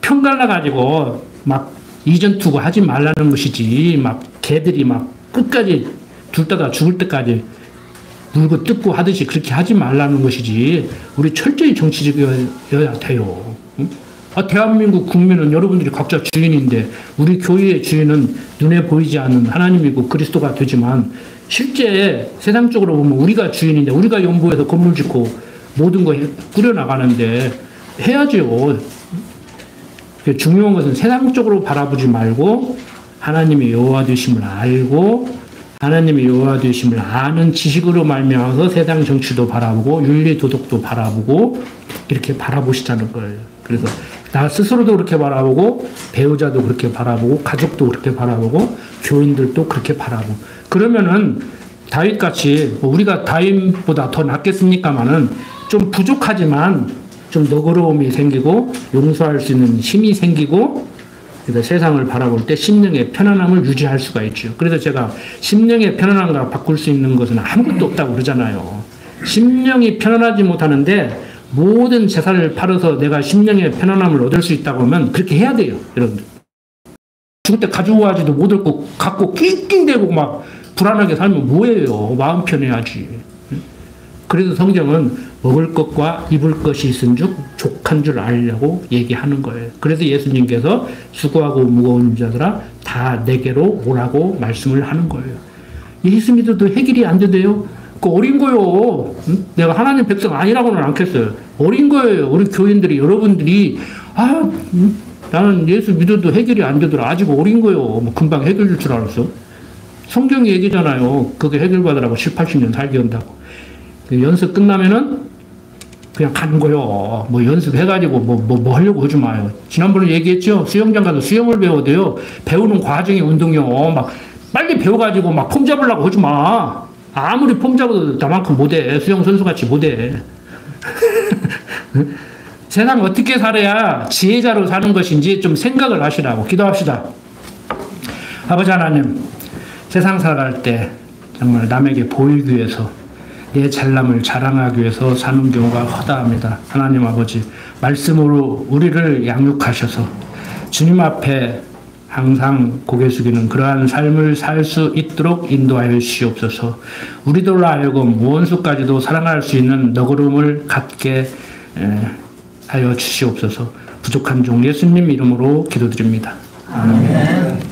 편 갈라가지고 막 이전 투구 하지 말라는 것이지. 막 개들이 막 끝까지 둘 다가 죽을 때까지 물고 뜯고 하듯이 그렇게 하지 말라는 것이지. 우리 철저히 정치적이어야 돼요. 대한민국 국민은 여러분들이 각자 주인인데 우리 교회의 주인은 눈에 보이지 않는 하나님이고 그리스도가 되지만 실제 세상적으로 보면 우리가 주인인데 우리가 연구해서 건물 짓고 모든 거 꾸려나가는데 해야죠. 중요한 것은 세상적으로 바라보지 말고 하나님의 여호와 되심을 알고 하나님의 여호와 되심을 아는 지식으로 말미암아서 세상 정치도 바라보고 윤리 도덕도 바라보고 이렇게 바라보시자는 거예요. 그래서 나 스스로도 그렇게 바라보고 배우자도 그렇게 바라보고 가족도 그렇게 바라보고 교인들도 그렇게 바라보고 그러면은 다윗같이 우리가 다윗보다 더 낫겠습니까마는 좀 부족하지만 좀 너그러움이 생기고 용서할 수 있는 힘이 생기고 그래서 세상을 바라볼 때 심령의 편안함을 유지할 수가 있죠. 그래서 제가 심령의 편안함과 바꿀 수 있는 것은 아무것도 없다고 그러잖아요. 심령이 편안하지 못하는데 모든 재산을 팔아서 내가 심령의 편안함을 얻을 수 있다고 하면 그렇게 해야 돼요. 여러분들. 죽을 때 가지고 가지도 못 얻고 갖고 낑낑대고 막 불안하게 살면 뭐예요. 마음 편해야지. 그래서 성경은 먹을 것과 입을 것이 있은즉 족한 줄 알려고 얘기하는 거예요. 그래서 예수님께서 수고하고 무거운 자들아 다 내게로 오라고 말씀을 하는 거예요. 예수 믿어도 해결이 안 돼도요. 그 어린 거요. 내가 하나님 백성 아니라고는 않겠어요. 어린 거예요. 우리 교인들이 여러분들이 나는 예수 믿어도 해결이 안 되더라. 아직 어린 거요. 뭐 금방 해결 줄 줄 알았어. 성경이 얘기잖아요. 그게 해결받으라고 7, 80년 살게 한다고. 연습 끝나면은 그냥 가는 거요. 뭐 연습해가지고 뭐 하려고 하지 마요. 지난번에 얘기했죠. 수영장 가서 수영을 배워야 돼요. 배우는 과정이 운동이요. 막 빨리 배워가지고 막 폼 잡으려고 하지 마. 아무리 폼 잡아도 나만큼 못해. 수영 선수같이 못해. 세상 어떻게 살아야 지혜자로 사는 것인지 좀 생각을 하시라고. 기도합시다. 아버지 하나님, 세상 살아갈 때 정말 남에게 보이기 위해서 내 잘남을 자랑하기 위해서 사는 경우가 허다합니다. 하나님 아버지, 말씀으로 우리를 양육하셔서 주님 앞에 항상 고개 숙이는 그러한 삶을 살 수 있도록 인도하여 주시옵소서. 우리들로 하여금 원수까지도 사랑할 수 있는 너그러움을 갖게 하여 주시옵소서. 부족한 종 예수님 이름으로 기도드립니다. 아멘.